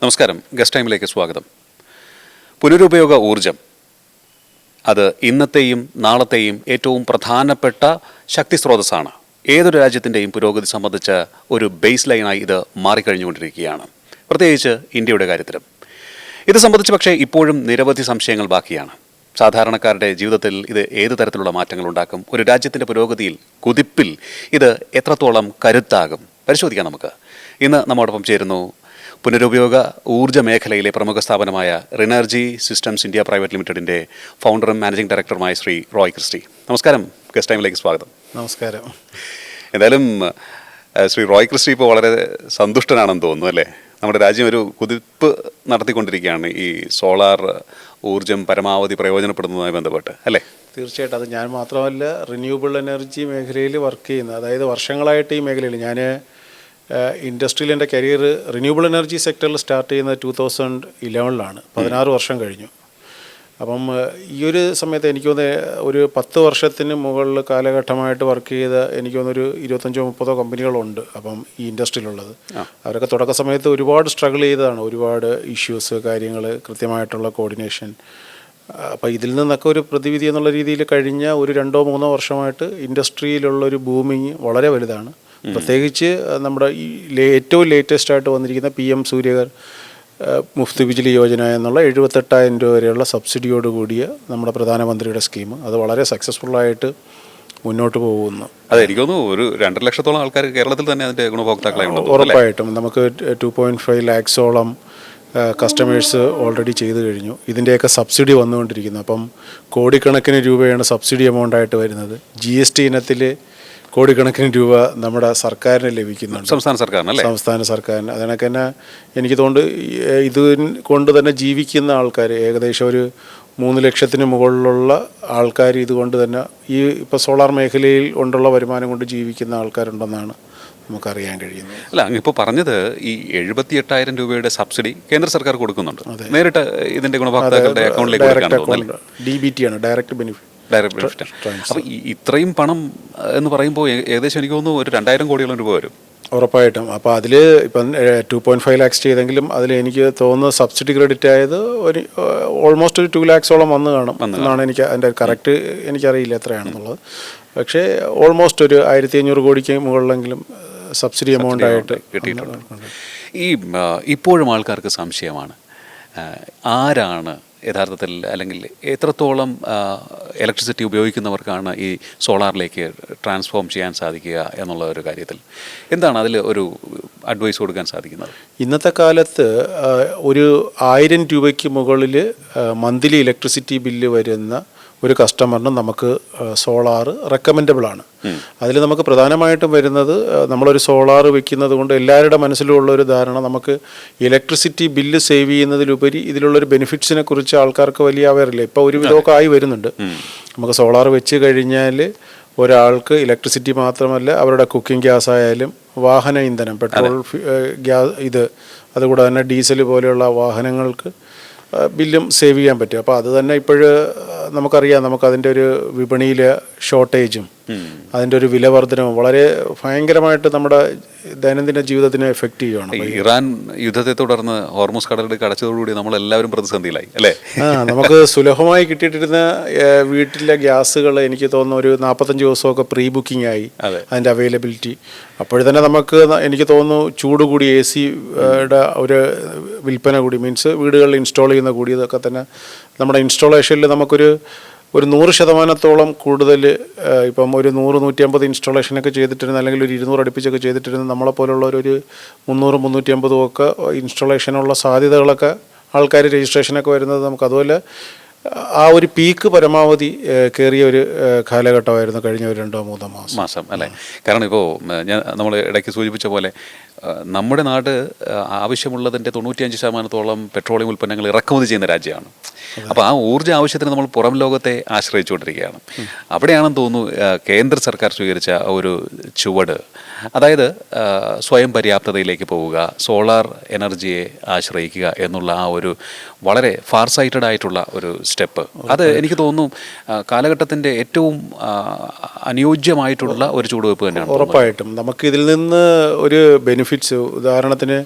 നമസ്കാരം. ഗസ്റ്റ് ടൈമിലേക്ക് സ്വാഗതം. പുനരുപയോഗ ഊർജം അത് ഇന്നത്തെയും നാളത്തെയും ഏറ്റവും പ്രധാനപ്പെട്ട ശക്തി സ്രോതസ്സാണ്. ഏതൊരു രാജ്യത്തിൻ്റെയും പുരോഗതി സംബന്ധിച്ച ഒരു ബേസ് ലൈനായി ഇത് മാറിക്കഴിഞ്ഞുകൊണ്ടിരിക്കുകയാണ്, പ്രത്യേകിച്ച് ഇന്ത്യയുടെ കാര്യത്തിലും. ഇത് സംബന്ധിച്ച് പക്ഷേ ഇപ്പോഴും നിരവധി സംശയങ്ങൾ ബാക്കിയാണ്. സാധാരണക്കാരുടെ ജീവിതത്തിൽ ഇത് ഏത് തരത്തിലുള്ള മാറ്റങ്ങൾ ഉണ്ടാക്കും? ഒരു രാജ്യത്തിൻ്റെ പുരോഗതിയിൽ, കുതിപ്പിൽ ഇത് എത്രത്തോളം കരുത്താകും? പരിശോധിക്കാം നമുക്ക്. ഇന്ന് നമ്മോടൊപ്പം ചേരുന്നു പുനരുപയോഗ ഊർജ്ജ മേഖലയിലെ പ്രമുഖ സ്ഥാപനമായ റിനർജി സിസ്റ്റംസ് ഇന്ത്യ പ്രൈവറ്റ് ലിമിറ്റഡിൻ്റെ ഫൗണ്ടറും മാനേജിംഗ് ഡയറക്ടറുമായ ശ്രീ റോയ് ക്രിസ്റ്റി. നമസ്കാരം. ഗസ്റ്റ് ടൈമിലേക്ക് സ്വാഗതം. നമസ്കാരം. എന്തായാലും ശ്രീ റോയ് ക്രിസ്റ്റി ഇപ്പോൾ വളരെ സന്തുഷ്ടനാണെന്ന് തോന്നുന്നു, അല്ലേ? നമ്മുടെ രാജ്യം ഒരു കുതിപ്പ് നടത്തിക്കൊണ്ടിരിക്കുകയാണ് ഈ സോളാർ ഊർജ്ജം പരമാവധി പ്രയോജനപ്പെടുന്നതുമായി ബന്ധപ്പെട്ട്, അല്ലേ? തീർച്ചയായിട്ടും. അത് ഞാൻ മാത്രമല്ല, റിന്യൂവബിൾ എനർജി മേഖലയിൽ വർക്ക് ചെയ്യുന്ന, അതായത് വർഷങ്ങളായിട്ട് ഈ മേഖലയിൽ ഞാൻ ഇൻഡസ്ട്രിയിൽ എൻ്റെ കരിയർ റിന്യൂവബിൾ എനർജി സെക്ടറിൽ സ്റ്റാർട്ട് ചെയ്യുന്നത് 2011 16 വർഷം കഴിഞ്ഞു. അപ്പം ഈ ഒരു സമയത്ത് എനിക്ക് തോന്നുന്നത് ഒരു 10 വർഷത്തിന് മുകളിൽ കാലഘട്ടമായിട്ട് വർക്ക് ചെയ്ത എനിക്ക് തോന്നുന്നൊരു 25-30 കമ്പനികളുണ്ട്. അപ്പം ഈ ഇൻഡസ്ട്രിയിലുള്ളത് അവരൊക്കെ തുടക്ക സമയത്ത് ഒരുപാട് സ്ട്രഗിൾ ചെയ്തതാണ്. ഒരുപാട് ഇഷ്യൂസ്, കാര്യങ്ങൾ, കൃത്യമായിട്ടുള്ള കോർഡിനേഷൻ. അപ്പോൾ ഇതിൽ നിന്നൊക്കെ ഒരു പ്രതിവിധി എന്നുള്ള രീതിയിൽ കഴിഞ്ഞ ഒരു 2-3 വർഷമായിട്ട് ഇൻഡസ്ട്രിയിലുള്ളൊരു ബൂമിങ് വളരെ വലുതാണ്. പ്രത്യേകിച്ച് നമ്മുടെ ഈ ഏറ്റവും ലേറ്റസ്റ്റ് ആയിട്ട് വന്നിരിക്കുന്ന PM സൂര്യഘർ മുഫ്ത് ബിജ്ലി യോജന എന്നുള്ള 78,000 രൂപ വരെയുള്ള സബ്സിഡിയോട് കൂടിയ നമ്മുടെ പ്രധാനമന്ത്രിയുടെ സ്കീം, അത് വളരെ സക്സസ്ഫുള്ളായിട്ട് മുന്നോട്ട് പോകുന്നു. അതെ, എനിക്ക് തോന്നുന്നു ഒരു 2 ലക്ഷത്തോളം ആൾക്കാർ കേരളത്തിൽ തന്നെ അതിൻ്റെ ഗുണഭോക്താക്കളായി ഉണ്ട്. ഉറപ്പായിട്ടും നമുക്ക് 2.5 ലാക്സോളം കസ്റ്റമേഴ്സ് ഓൾറെഡി ചെയ്തു കഴിഞ്ഞു. ഇതിൻ്റെയൊക്കെ സബ്സിഡി വന്നുകൊണ്ടിരിക്കുന്നു. അപ്പം കോടിക്കണക്കിന് രൂപയാണ് സബ്സിഡി എമൗണ്ടായിട്ട് വരുന്നത്. GST ഇനത്തിൽ കോടിക്കണക്കിന് രൂപ നമ്മുടെ സർക്കാരിന് ലഭിക്കുന്നുണ്ട്, സംസ്ഥാന സർക്കാരിന്. അതിനൊക്കെ തന്നെ എനിക്ക് തോന്നുന്നു ഇത് കൊണ്ട് തന്നെ ജീവിക്കുന്ന ആൾക്കാർ ഏകദേശം ഒരു 3 ലക്ഷത്തിന് മുകളിലുള്ള ആൾക്കാർ ഇതുകൊണ്ട് തന്നെ ഈ ഇപ്പോൾ സോളാർ മേഖലയിൽ കൊണ്ടുള്ള വരുമാനം കൊണ്ട് ജീവിക്കുന്ന ആൾക്കാരുണ്ടെന്നാണ് നമുക്കറിയാൻ കഴിയുന്നത്. അല്ല, ഇപ്പോൾ പറഞ്ഞത് ഈ 78,000 രൂപയുടെ സബ്സിഡി കേന്ദ്ര സർക്കാർ കൊടുക്കുന്നുണ്ട്. നേരിട്ട് ഇതിൻ്റെ ഗുണഭോക്താക്കളുടെ അക്കൗണ്ടിലേക്ക് DBT ആണ്, ഡയറക്റ്റ് ബെനിഫിറ്റ്. അപ്പോൾ ഇത്രയും പണം എന്ന് പറയുമ്പോൾ ഏകദേശം എനിക്ക് തോന്നുന്നു ഒരു 2,000 കോടിയോളം രൂപ വരും. ഉറപ്പായിട്ടും. അപ്പോൾ അതിൽ ഇപ്പം 2.5 ലാക്സ് ചെയ്തെങ്കിലും അതിൽ എനിക്ക് തോന്നുന്നു സബ്സിഡി ക്രെഡിറ്റ് ആയത് ഒരു ഓൾമോസ്റ്റ് ഒരു 2 ലാക്സോളം വന്ന് കാണും എന്നാണ് എനിക്ക് അതിൻ്റെ കറക്റ്റ് എനിക്കറിയില്ല എത്രയാണെന്നുള്ളത്. പക്ഷേ ഓൾമോസ്റ്റ് ഒരു 1,500 കോടിക്ക് മുകളിലെങ്കിലും സബ്സിഡി എമൗണ്ട് ആയിട്ട് കിട്ടിയിട്ടുണ്ട്. ഈ ഇപ്പോഴും ആൾക്കാർക്ക് സംശയമാണ്, ആരാണ് യഥാർത്ഥത്തിൽ, അല്ലെങ്കിൽ എത്രത്തോളം ഇലക്ട്രിസിറ്റി ഉപയോഗിക്കുന്നവർക്കാണ് ഈ സോളാറിലേക്ക് ട്രാൻസ്ഫോം ചെയ്യാൻ സാധിക്കുക എന്നുള്ള ഒരു കാര്യത്തിൽ എന്താണ് അതിൽ ഒരു അഡ്വൈസ് കൊടുക്കാൻ സാധിക്കുന്നത്? ഇന്നത്തെ കാലത്ത് ഒരു 1000 രൂപയ്ക്ക് മുകളിൽ മന്ത്ലി ഇലക്ട്രിസിറ്റി ബില്ല് വരുന്ന ഒരു കസ്റ്റമറിന് നമുക്ക് സോളാർ റെക്കമെൻഡബിളാണ്. അതിൽ നമുക്ക് പ്രധാനമായിട്ടും വരുന്നത്, നമ്മളൊരു സോളാർ വെക്കുന്നത് കൊണ്ട് എല്ലാവരുടെ മനസ്സിലുള്ളൊരു ധാരണ നമുക്ക് ഇലക്ട്രിസിറ്റി ബില്ല് സേവ് ചെയ്യുന്നതിലുപരി ഇതിലുള്ളൊരു ബെനിഫിറ്റ്സിനെ കുറിച്ച് ആൾക്കാർക്ക് വലിയ അവയറില്ല. ഇപ്പോൾ ഒരു വിധമൊക്കെ ആയി വരുന്നുണ്ട്. നമുക്ക് സോളാർ വെച്ച് കഴിഞ്ഞാൽ ഒരാൾക്ക് ഇലക്ട്രിസിറ്റി മാത്രമല്ല, അവരുടെ കുക്കിംഗ് ഗ്യാസ് ആയാലും വാഹന ഇന്ധനം, പെട്രോൾ, ഗ്യാസ്, അതുകൂടെ തന്നെ ഡീസൽ പോലെയുള്ള വാഹനങ്ങൾക്ക് ബില്ലും സേവ് ചെയ്യാൻ പറ്റും. അപ്പോൾ അത് തന്നെ ഇപ്പോഴ് നമുക്കറിയാം, നമുക്കതിൻ്റെ ഒരു വിപണിയിലെ ഷോർട്ടേജും അതിൻ്റെ ഒരു വില വർധനവും വളരെ ഭയങ്കരമായിട്ട് നമ്മുടെ ദൈനംദിന ജീവിതത്തിനെ എഫക്റ്റ് ചെയ്യുകയാണ്. ഇറാൻ യുദ്ധത്തെ തുടർന്ന് ഹോർമുസ് കടലിടുക്ക് അടച്ചതോടുകൂടി നമ്മളെല്ലാവരും പ്രതിസന്ധിയിലായി, അല്ലേ? നമുക്ക് സുലഭമായി കിട്ടിയിട്ടിരുന്ന വീട്ടിലെ ഗ്യാസുകൾ എനിക്ക് തോന്നുന്നു ഒരു 45 ദിവസമൊക്കെ പ്രീ ബുക്കിംഗ് ആയി അതിൻ്റെ അവൈലബിലിറ്റി. അപ്പോഴത്തന്നെ നമുക്ക് എനിക്ക് തോന്നുന്നു ചൂട് കൂടി AC-യുടെ ഒരു വിൽപ്പന കൂടി, മീൻസ് വീടുകളിൽ ഇൻസ്റ്റാൾ ചെയ്യുന്ന കൂടിയതൊക്കെ തന്നെ നമ്മുടെ ഇൻസ്റ്റാളേഷനിൽ നമുക്കൊരു 100% കൂടുതൽ, ഇപ്പം ഒരു 100-150 ഇൻസ്റ്റാളേഷനൊക്കെ ചെയ്തിട്ടിരുന്ന, അല്ലെങ്കിൽ ഒരു 200 അടുപ്പിച്ചൊക്കെ ചെയ്തിട്ടിരുന്ന നമ്മളെപ്പോലുള്ളവരൊരു 300-350 ഒക്കെ ഇൻസ്റ്റാളേഷനുള്ള സാധ്യതകളൊക്കെ ആൾക്കാർ രജിസ്ട്രേഷനൊക്കെ വരുന്നത് നമുക്ക്. അതുപോലെ ആ ഒരു പീക്ക് പരമാവധി കയറിയ ഒരു കാലഘട്ടമായിരുന്നു കഴിഞ്ഞ ഒരു 2-3 മാസം, അല്ലേ? കാരണം ഇപ്പോൾ നമ്മൾ ഇടയ്ക്ക് സൂചിപ്പിച്ച പോലെ നമ്മുടെ നാട് ആവശ്യമുള്ളതിൻ്റെ 95% പെട്രോളിയം ഉൽപ്പന്നങ്ങൾ ഇറക്കുമതി ചെയ്യുന്ന രാജ്യമാണ്. അപ്പോൾ ആ ഊർജ്ജ ആവശ്യത്തിന് നമ്മൾ പുറം ലോകത്തെ ആശ്രയിച്ചുകൊണ്ടിരിക്കുകയാണ്. അവിടെയാണെന്ന് തോന്നുന്നു കേന്ദ്ര സർക്കാർ സ്വീകരിച്ച ഒരു ചുവട്, അതായത് സ്വയം പര്യാപ്തതയിലേക്ക് പോവുക, സോളാർ എനർജിയെ ആശ്രയിക്കുക എന്നുള്ള ആ ഒരു വളരെ ഫാർ സൈറ്റഡ് ആയിട്ടുള്ള ഒരു സ്റ്റെപ്പ്. അത് എനിക്ക് തോന്നുന്നു കാലഘട്ടത്തിൻ്റെ ഏറ്റവും അനുയോജ്യമായിട്ടുള്ള ഒരു ചുവടുവയ്പ്പ് തന്നെയാണ്. ഉറപ്പായിട്ടും നമുക്ക് ഇതിൽ നിന്ന് ഒരു ബെനിഫിറ്റ്സ്, ഉദാഹരണത്തിന്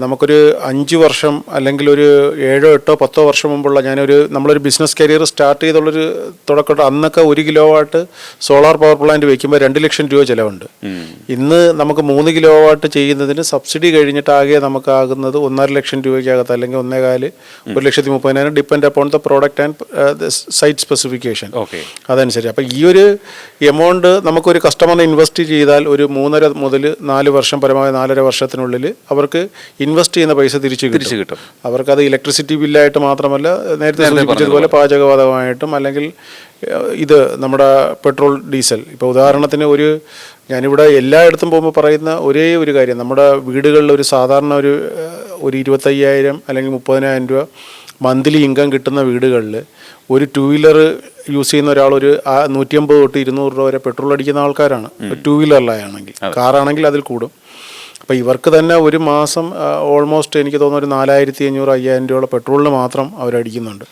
നമുക്കൊരു 5 വർഷം അല്ലെങ്കിൽ ഒരു 7, 8, 10 വർഷം മുമ്പുള്ള നമ്മളൊരു ബിസിനസ് കരിയർ സ്റ്റാർട്ട് ചെയ്തുള്ളൊരു തുടക്കം അന്നൊക്കെ 1 kilo watt solar power plant വയ്ക്കുമ്പോൾ 2 ലക്ഷം രൂപ ചിലവുണ്ട്. ഇന്ന് നമുക്ക് 3 കിലോ വാട്ട് ചെയ്യുന്നതിന് സബ്സിഡി കഴിഞ്ഞിട്ടാകെ നമുക്കാകുന്നത് 1.5 ലക്ഷം രൂപയ്ക്കകത്ത് അല്ലെങ്കിൽ 1,30,000 depend upon the product and site specification. അതനുസരിച്ച് അപ്പോൾ ഈ ഒരു എമൗണ്ട് നമുക്കൊരു കസ്റ്റമറിനെ ഇൻവെസ്റ്റ് ചെയ്താൽ ഒരു 3.5 മുതൽ 4 വർഷം പരമാവധി 4.5 വർഷത്തിനുള്ളിൽ അവർക്ക് ഇൻവെസ്റ്റ് ചെയ്യുന്ന പൈസ തിരിച്ചു കിട്ടും. അവർക്കത് ഇലക്ട്രിസിറ്റി ബില്ലായിട്ട് മാത്രമല്ല, നേരത്തെ സൂചിപ്പിച്ചതുപോലെ പാചകവാതകമായിട്ടും അല്ലെങ്കിൽ ഇത് നമ്മുടെ പെട്രോൾ ഡീസൽ. ഇപ്പോൾ ഉദാഹരണത്തിന് ഞാനിവിടെ എല്ലായിടത്തും പോകുമ്പോൾ പറയുന്ന ഒരേ ഒരു കാര്യം, നമ്മുടെ വീടുകളിൽ ഒരു സാധാരണ ഒരു 25,000 അല്ലെങ്കിൽ 30,000 രൂപ മന്ത്ലി ഇൻകം കിട്ടുന്ന വീടുകളിൽ ഒരു 2 വീലർ യൂസ് ചെയ്യുന്ന ഒരാൾ ഒരു 150 തൊട്ട് 200 രൂപ വരെ പെട്രോൾ അടിക്കുന്ന ആൾക്കാരാണ് 2 വീലറിലാണെങ്കിൽ. കാറാണെങ്കിൽ അതിൽ കൂടും. അപ്പോൾ ഇവർക്ക് തന്നെ ഒരു മാസം ഓൾമോസ്റ്റ് എനിക്ക് തോന്നുന്നു ഒരു 4,500-5,000 രൂപയുടെ പെട്രോളിന് മാത്രം അവരടിക്കുന്നുണ്ട്.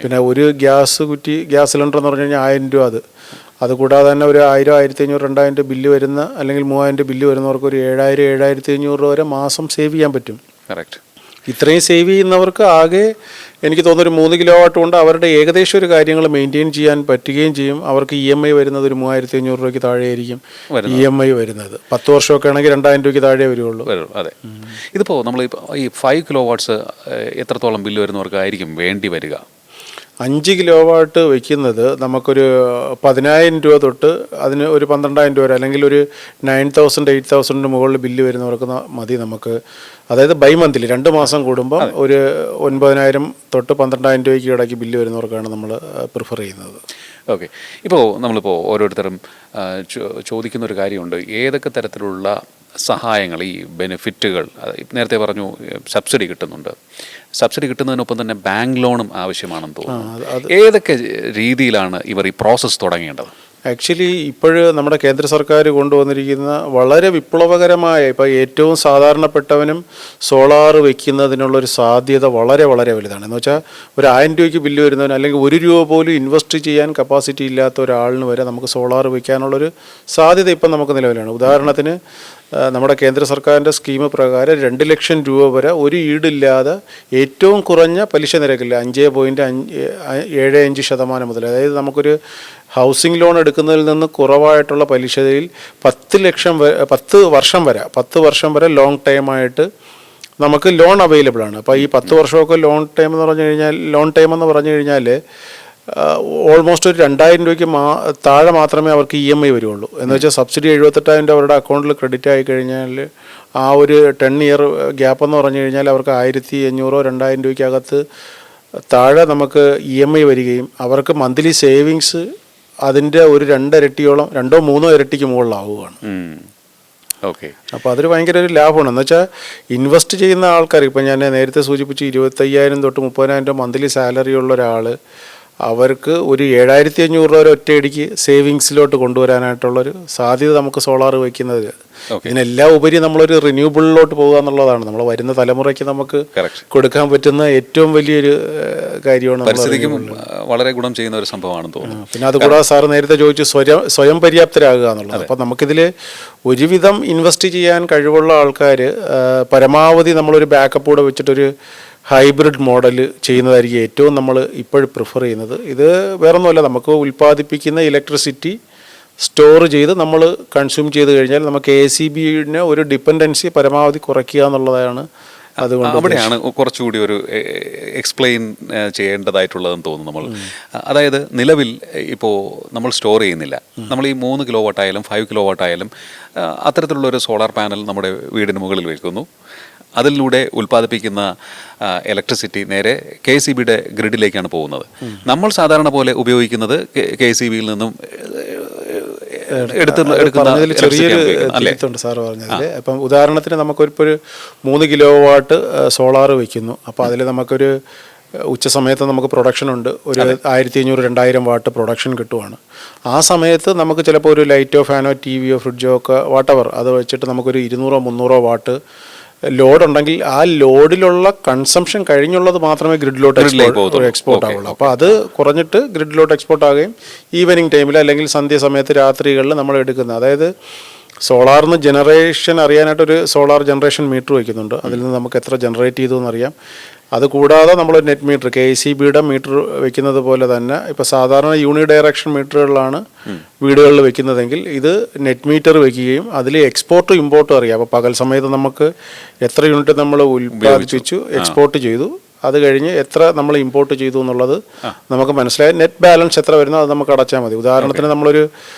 പിന്നെ ഒരു ഗ്യാസ് സിലിണ്ടർ എന്ന് പറഞ്ഞു കഴിഞ്ഞാൽ 1,000 രൂപ. അത് കൂടാതെ തന്നെ ഒരു 1,000, 1,500, 2,000 ബില്ല് വരുന്ന അല്ലെങ്കിൽ 3,000 ബില്ല് വരുന്നവർക്ക് ഒരു 7,000, 7,500 രൂപ വരെ മാസം സേവ് ചെയ്യാൻ പറ്റും. കറക്റ്റ്. ഇത്രയും സേവ് ചെയ്യുന്നവർക്ക് ആകെ എനിക്ക് തോന്നുന്നു ഒരു 3 കിലോ വാട്ട് കൊണ്ട് അവരുടെ ഏകദേശം ഒരു കാര്യങ്ങൾ മെയിൻറ്റെയിൻ ചെയ്യാൻ പറ്റുകയും ചെയ്യും. അവർക്ക് EMI വരുന്നത് ഒരു 3,500 രൂപയ്ക്ക് താഴെയായിരിക്കും EMI വരുന്നത്. 10 വർഷമൊക്കെ ആണെങ്കിൽ 2,000 രൂപയ്ക്ക് താഴെ വരുള്ളൂ. അതെ. ഇതിപ്പോൾ നമ്മൾ ഈ 5 കിലോ വാട്ട്സ് എത്രത്തോളം ബില്ല് വരുന്നവർക്കായിരിക്കും വേണ്ടി വരിക? 5 കിലോ വാട്ട് വയ്ക്കുന്നത് നമുക്കൊരു 10,000 രൂപ തൊട്ട് അതിന് ഒരു 12,000 രൂപ വരെ അല്ലെങ്കിൽ ഒരു 9,000, 8,000 മുകളിൽ ബില്ല് വരുന്നവർക്ക് മതി നമുക്ക്. അതായത് ബൈ മന്ത്ലി 2 മാസം കൂടുമ്പോൾ ഒരു 9,000 തൊട്ട് 12,000 രൂപയ്ക്ക് ഇടയ്ക്ക് ബില്ല് വരുന്നവർക്കാണ് നമ്മൾ പ്രിഫർ ചെയ്യുന്നത്. ഓക്കെ. ഇപ്പോൾ നമ്മളിപ്പോൾ ഓരോരുത്തരും ചോദിക്കുന്ന ഒരു കാര്യമുണ്ട്, ഏതൊക്കെ തരത്തിലുള്ള സഹായങ്ങൾ, ഈ ബെനിഫിറ്റുകൾ, നേരത്തെ പറഞ്ഞു സബ്സിഡി കിട്ടുന്നുണ്ട്, സബ്സിഡി കിട്ടുന്നതിനൊപ്പം തന്നെ ബാങ്ക് ലോണും ആവശ്യമാണെന്ന് തോന്നുന്നു. ഏതൊക്കെ രീതിയിലാണ് ഇവർ ഈ പ്രോസസ്സ് തുടങ്ങേണ്ടത്? ആക്ച്വലി ഇപ്പോഴ് നമ്മുടെ കേന്ദ്ര സർക്കാർ കൊണ്ടുവന്നിരിക്കുന്ന വളരെ വിപ്ലവകരമായ, ഇപ്പോൾ ഏറ്റവും സാധാരണപ്പെട്ടവനും സോളാർ വയ്ക്കുന്നതിനുള്ളൊരു സാധ്യത വളരെ വളരെ വലുതാണ്. എന്ന് വെച്ചാൽ ഒരു 1,000 രൂപയ്ക്ക് ബില്ല് വരുന്നവന് അല്ലെങ്കിൽ 1 രൂപ പോലും ഇൻവെസ്റ്റ് ചെയ്യാൻ കപ്പാസിറ്റി ഇല്ലാത്ത ഒരാളിന് വരെ നമുക്ക് സോളാർ വയ്ക്കാനുള്ളൊരു സാധ്യത ഇപ്പം നമുക്ക് നിലവിലാണ്. ഉദാഹരണത്തിന് നമ്മുടെ കേന്ദ്ര സർക്കാരിൻ്റെ സ്കീം പ്രകാരം 2 ലക്ഷം രൂപ വരെ ഒരു ഈടില്ലാതെ ഏറ്റവും കുറഞ്ഞ പലിശ നിരക്കില്ല 5.75% മുതൽ, അതായത് നമുക്കൊരു ഹൗസിംഗ് ലോൺ എടുക്കുന്നതിൽ നിന്ന് കുറവായിട്ടുള്ള പലിശയിൽ 10 വർഷം വരെ ലോങ് ടൈമായിട്ട് നമുക്ക് ലോൺ അവൈലബിൾ ആണ്. അപ്പോൾ ഈ 10 വർഷമൊക്കെ ലോൺ ടൈം എന്ന് പറഞ്ഞു കഴിഞ്ഞാൽ ഓൾമോസ്റ്റ് ഒരു 2,000 രൂപയ്ക്ക് താഴെ മാത്രമേ അവർക്ക് EMI വരുള്ളൂ. എന്ന് വെച്ചാൽ സബ്സിഡി 78,000 രൂപ അവരുടെ അക്കൗണ്ടിൽ ക്രെഡിറ്റ് ആയി കഴിഞ്ഞാൽ ആ ഒരു 10 ഇയർ ഗ്യാപ്പ് എന്ന് പറഞ്ഞു കഴിഞ്ഞാൽ അവർക്ക് 1,500, 2,000 രൂപയ്ക്കകത്ത് താഴെ നമുക്ക് EMI വരികയും അവർക്ക് മന്ത്ലി സേവിങ്സ് അതിൻ്റെ ഒരു 2 ഇരട്ടിയോളം 2-3 ഇരട്ടിക്ക് മുകളിലാവുകയാണ്. ഓക്കെ. അപ്പോൾ അതൊരു ഭയങ്കര ഒരു ലാഭമാണ്. എന്ന് വെച്ചാൽ ഇൻവെസ്റ്റ് ചെയ്യുന്ന ആൾക്കാർ, ഇപ്പം ഞാൻ നേരത്തെ സൂചിപ്പിച്ച് 25,000 തൊട്ട് 30,000 രൂപ മന്ത്ലി സാലറി ഉള്ള ഒരാൾ, അവർക്ക് ഒരു 7,500 രൂപ വരെ ഒറ്റയടിക്ക് സേവിങ്സിലോട്ട് കൊണ്ടുവരാനായിട്ടുള്ളൊരു സാധ്യത നമുക്ക് സോളാർ വയ്ക്കുന്നത്. ഇതിനെല്ലാം ഉപരി നമ്മളൊരു റിന്യൂബിളിലോട്ട് പോകുക എന്നുള്ളതാണ് നമ്മൾ വരുന്ന തലമുറയ്ക്ക് നമുക്ക് കൊടുക്കാൻ പറ്റുന്ന ഏറ്റവും വലിയൊരു കാര്യമാണ്. പരിസ്ഥിതിക്കും വളരെ ഗുണം ചെയ്യുന്ന ഒരു സംഭവമാണെന്ന് തോന്നുന്നു. പിന്നെ അതുകൂടാതെ സാറ് നേരത്തെ ചോദിച്ചു സ്വയം പര്യാപ്തരാകുക എന്നുള്ളത്. അപ്പം നമുക്കിതിൽ ഒരുവിധം ഇൻവെസ്റ്റ് ചെയ്യാൻ കഴിവുള്ള ആൾക്കാർ പരമാവധി നമ്മളൊരു ബാക്കപ്പ് കൂടെ വെച്ചിട്ടൊരു ഹൈബ്രിഡ് മോഡൽ ചെയ്യുന്നതായിരിക്കും ഏറ്റവും നമ്മൾ ഇപ്പോഴും പ്രിഫർ ചെയ്യുന്നത്. ഇത് വേറൊന്നുമല്ല, നമുക്ക് ഉൽപ്പാദിപ്പിക്കുന്ന ഇലക്ട്രിസിറ്റി സ്റ്റോർ ചെയ്ത് നമ്മൾ കൺസ്യൂം ചെയ്ത് കഴിഞ്ഞാൽ നമുക്ക് ACBനെ ഒരു ഡിപ്പെൻഡൻസി പരമാവധി കുറയ്ക്കുക എന്നുള്ളതാണ്. അതുകൊണ്ട് അവിടെയാണ് കുറച്ചുകൂടി ഒരു എക്സ്പ്ലെയിൻ ചെയ്യേണ്ടതായിട്ടുള്ളതെന്ന് തോന്നുന്നു നമ്മൾ. അതായത് നിലവിൽ ഇപ്പോൾ നമ്മൾ സ്റ്റോർ ചെയ്യുന്നില്ല. നമ്മൾ ഈ 3 കിലോ വാട്ടായാലും 5 കിലോ വാട്ടായാലും അത്തരത്തിലുള്ളൊരു സോളാർ പാനൽ നമ്മുടെ വീടിന് മുകളിൽ വയ്ക്കുന്നു. അതിലൂടെ ഉൽപ്പാദിപ്പിക്കുന്ന ഇലക്ട്രിസിറ്റി നേരെ KCBയുടെ ഗ്രിഡിലേക്കാണ് പോകുന്നത്. നമ്മൾ സാധാരണ പോലെ ഉപയോഗിക്കുന്നത് KCBയിൽ നിന്നും ചെറിയൊരു തിരുത്തുണ്ട് സാറ് പറഞ്ഞതിൽ. അപ്പം ഉദാഹരണത്തിന് നമുക്കൊരു 3 കിലോ വാട്ട് സോളാർ വയ്ക്കുന്നു. അപ്പോൾ അതിൽ നമുക്കൊരു ഉച്ച സമയത്ത് നമുക്ക് പ്രൊഡക്ഷൻ ഉണ്ട്, ഒരു 1,500-2,000 വാട്ട് പ്രൊഡക്ഷൻ കിട്ടുവാണ്. ആ സമയത്ത് നമുക്ക് ചിലപ്പോൾ ഒരു ലൈറ്റോ ഫാനോ TVയോ ഫ്രിഡ്ജോ ഒക്കെ വാട്ടവർ അത് വെച്ചിട്ട് നമുക്കൊരു 200-300 വാട്ട് ലോഡ് ഉണ്ടെങ്കിൽ ആ ലോഡിലുള്ള കൺസംഷൻ കഴിഞ്ഞുള്ളത് മാത്രമേ ഗ്രിഡിലോട്ട് എക്സ്പോർട്ട് ആവുള്ളൂ. അപ്പോൾ അത് കുറഞ്ഞിട്ട് ഗ്രിഡിലോട്ട് എക്സ്പോർട്ട് ആവുകയും ഈവനിങ് ടൈമിൽ അല്ലെങ്കിൽ സന്ധ്യ സമയത്ത് രാത്രികളിൽ നമ്മൾ എടുക്കുന്നത്, അതായത് സോളാറിന് ജനറേഷൻ അറിയാനായിട്ടൊരു സോളാർ ജനറേഷൻ മീറ്റർ വയ്ക്കുന്നുണ്ട്. അതിൽ നിന്ന് നമുക്ക് എത്ര ജനറേറ്റ് ചെയ്തു എന്നറിയാം. അതുകൂടാതെ നമ്മൾ നെറ്റ് മീറ്റർ KECBയുടെ മീറ്റർ വെക്കുന്നത് പോലെ തന്നെ ഇപ്പോൾ സാധാരണ യൂണി ഡയറക്ഷൻ മീറ്ററുകളിലാണ് വീടുകളിൽ വെക്കുന്നതെങ്കിൽ ഇത് നെറ്റ് മീറ്റർ വെക്കുകയും അതിൽ എക്സ്പോർട്ടും ഇമ്പോർട്ടും അറിയാം. അപ്പോൾ പകൽ സമയത്ത് നമുക്ക് എത്ര യൂണിറ്റ് നമ്മൾ ഉൽപ്പാദിപ്പിച്ചു, എക്സ്പോർട്ട് ചെയ്തു, അത് കഴിഞ്ഞ് എത്ര നമ്മൾ ഇമ്പോർട്ട് ചെയ്തു എന്നുള്ളത് നമുക്ക് മനസ്സിലായി. നെറ്റ് ബാലൻസ് എത്ര വരുന്നോ അത് നമുക്ക് അടച്ചാൽ മതി. ഉദാഹരണത്തിന് നമ്മളൊരു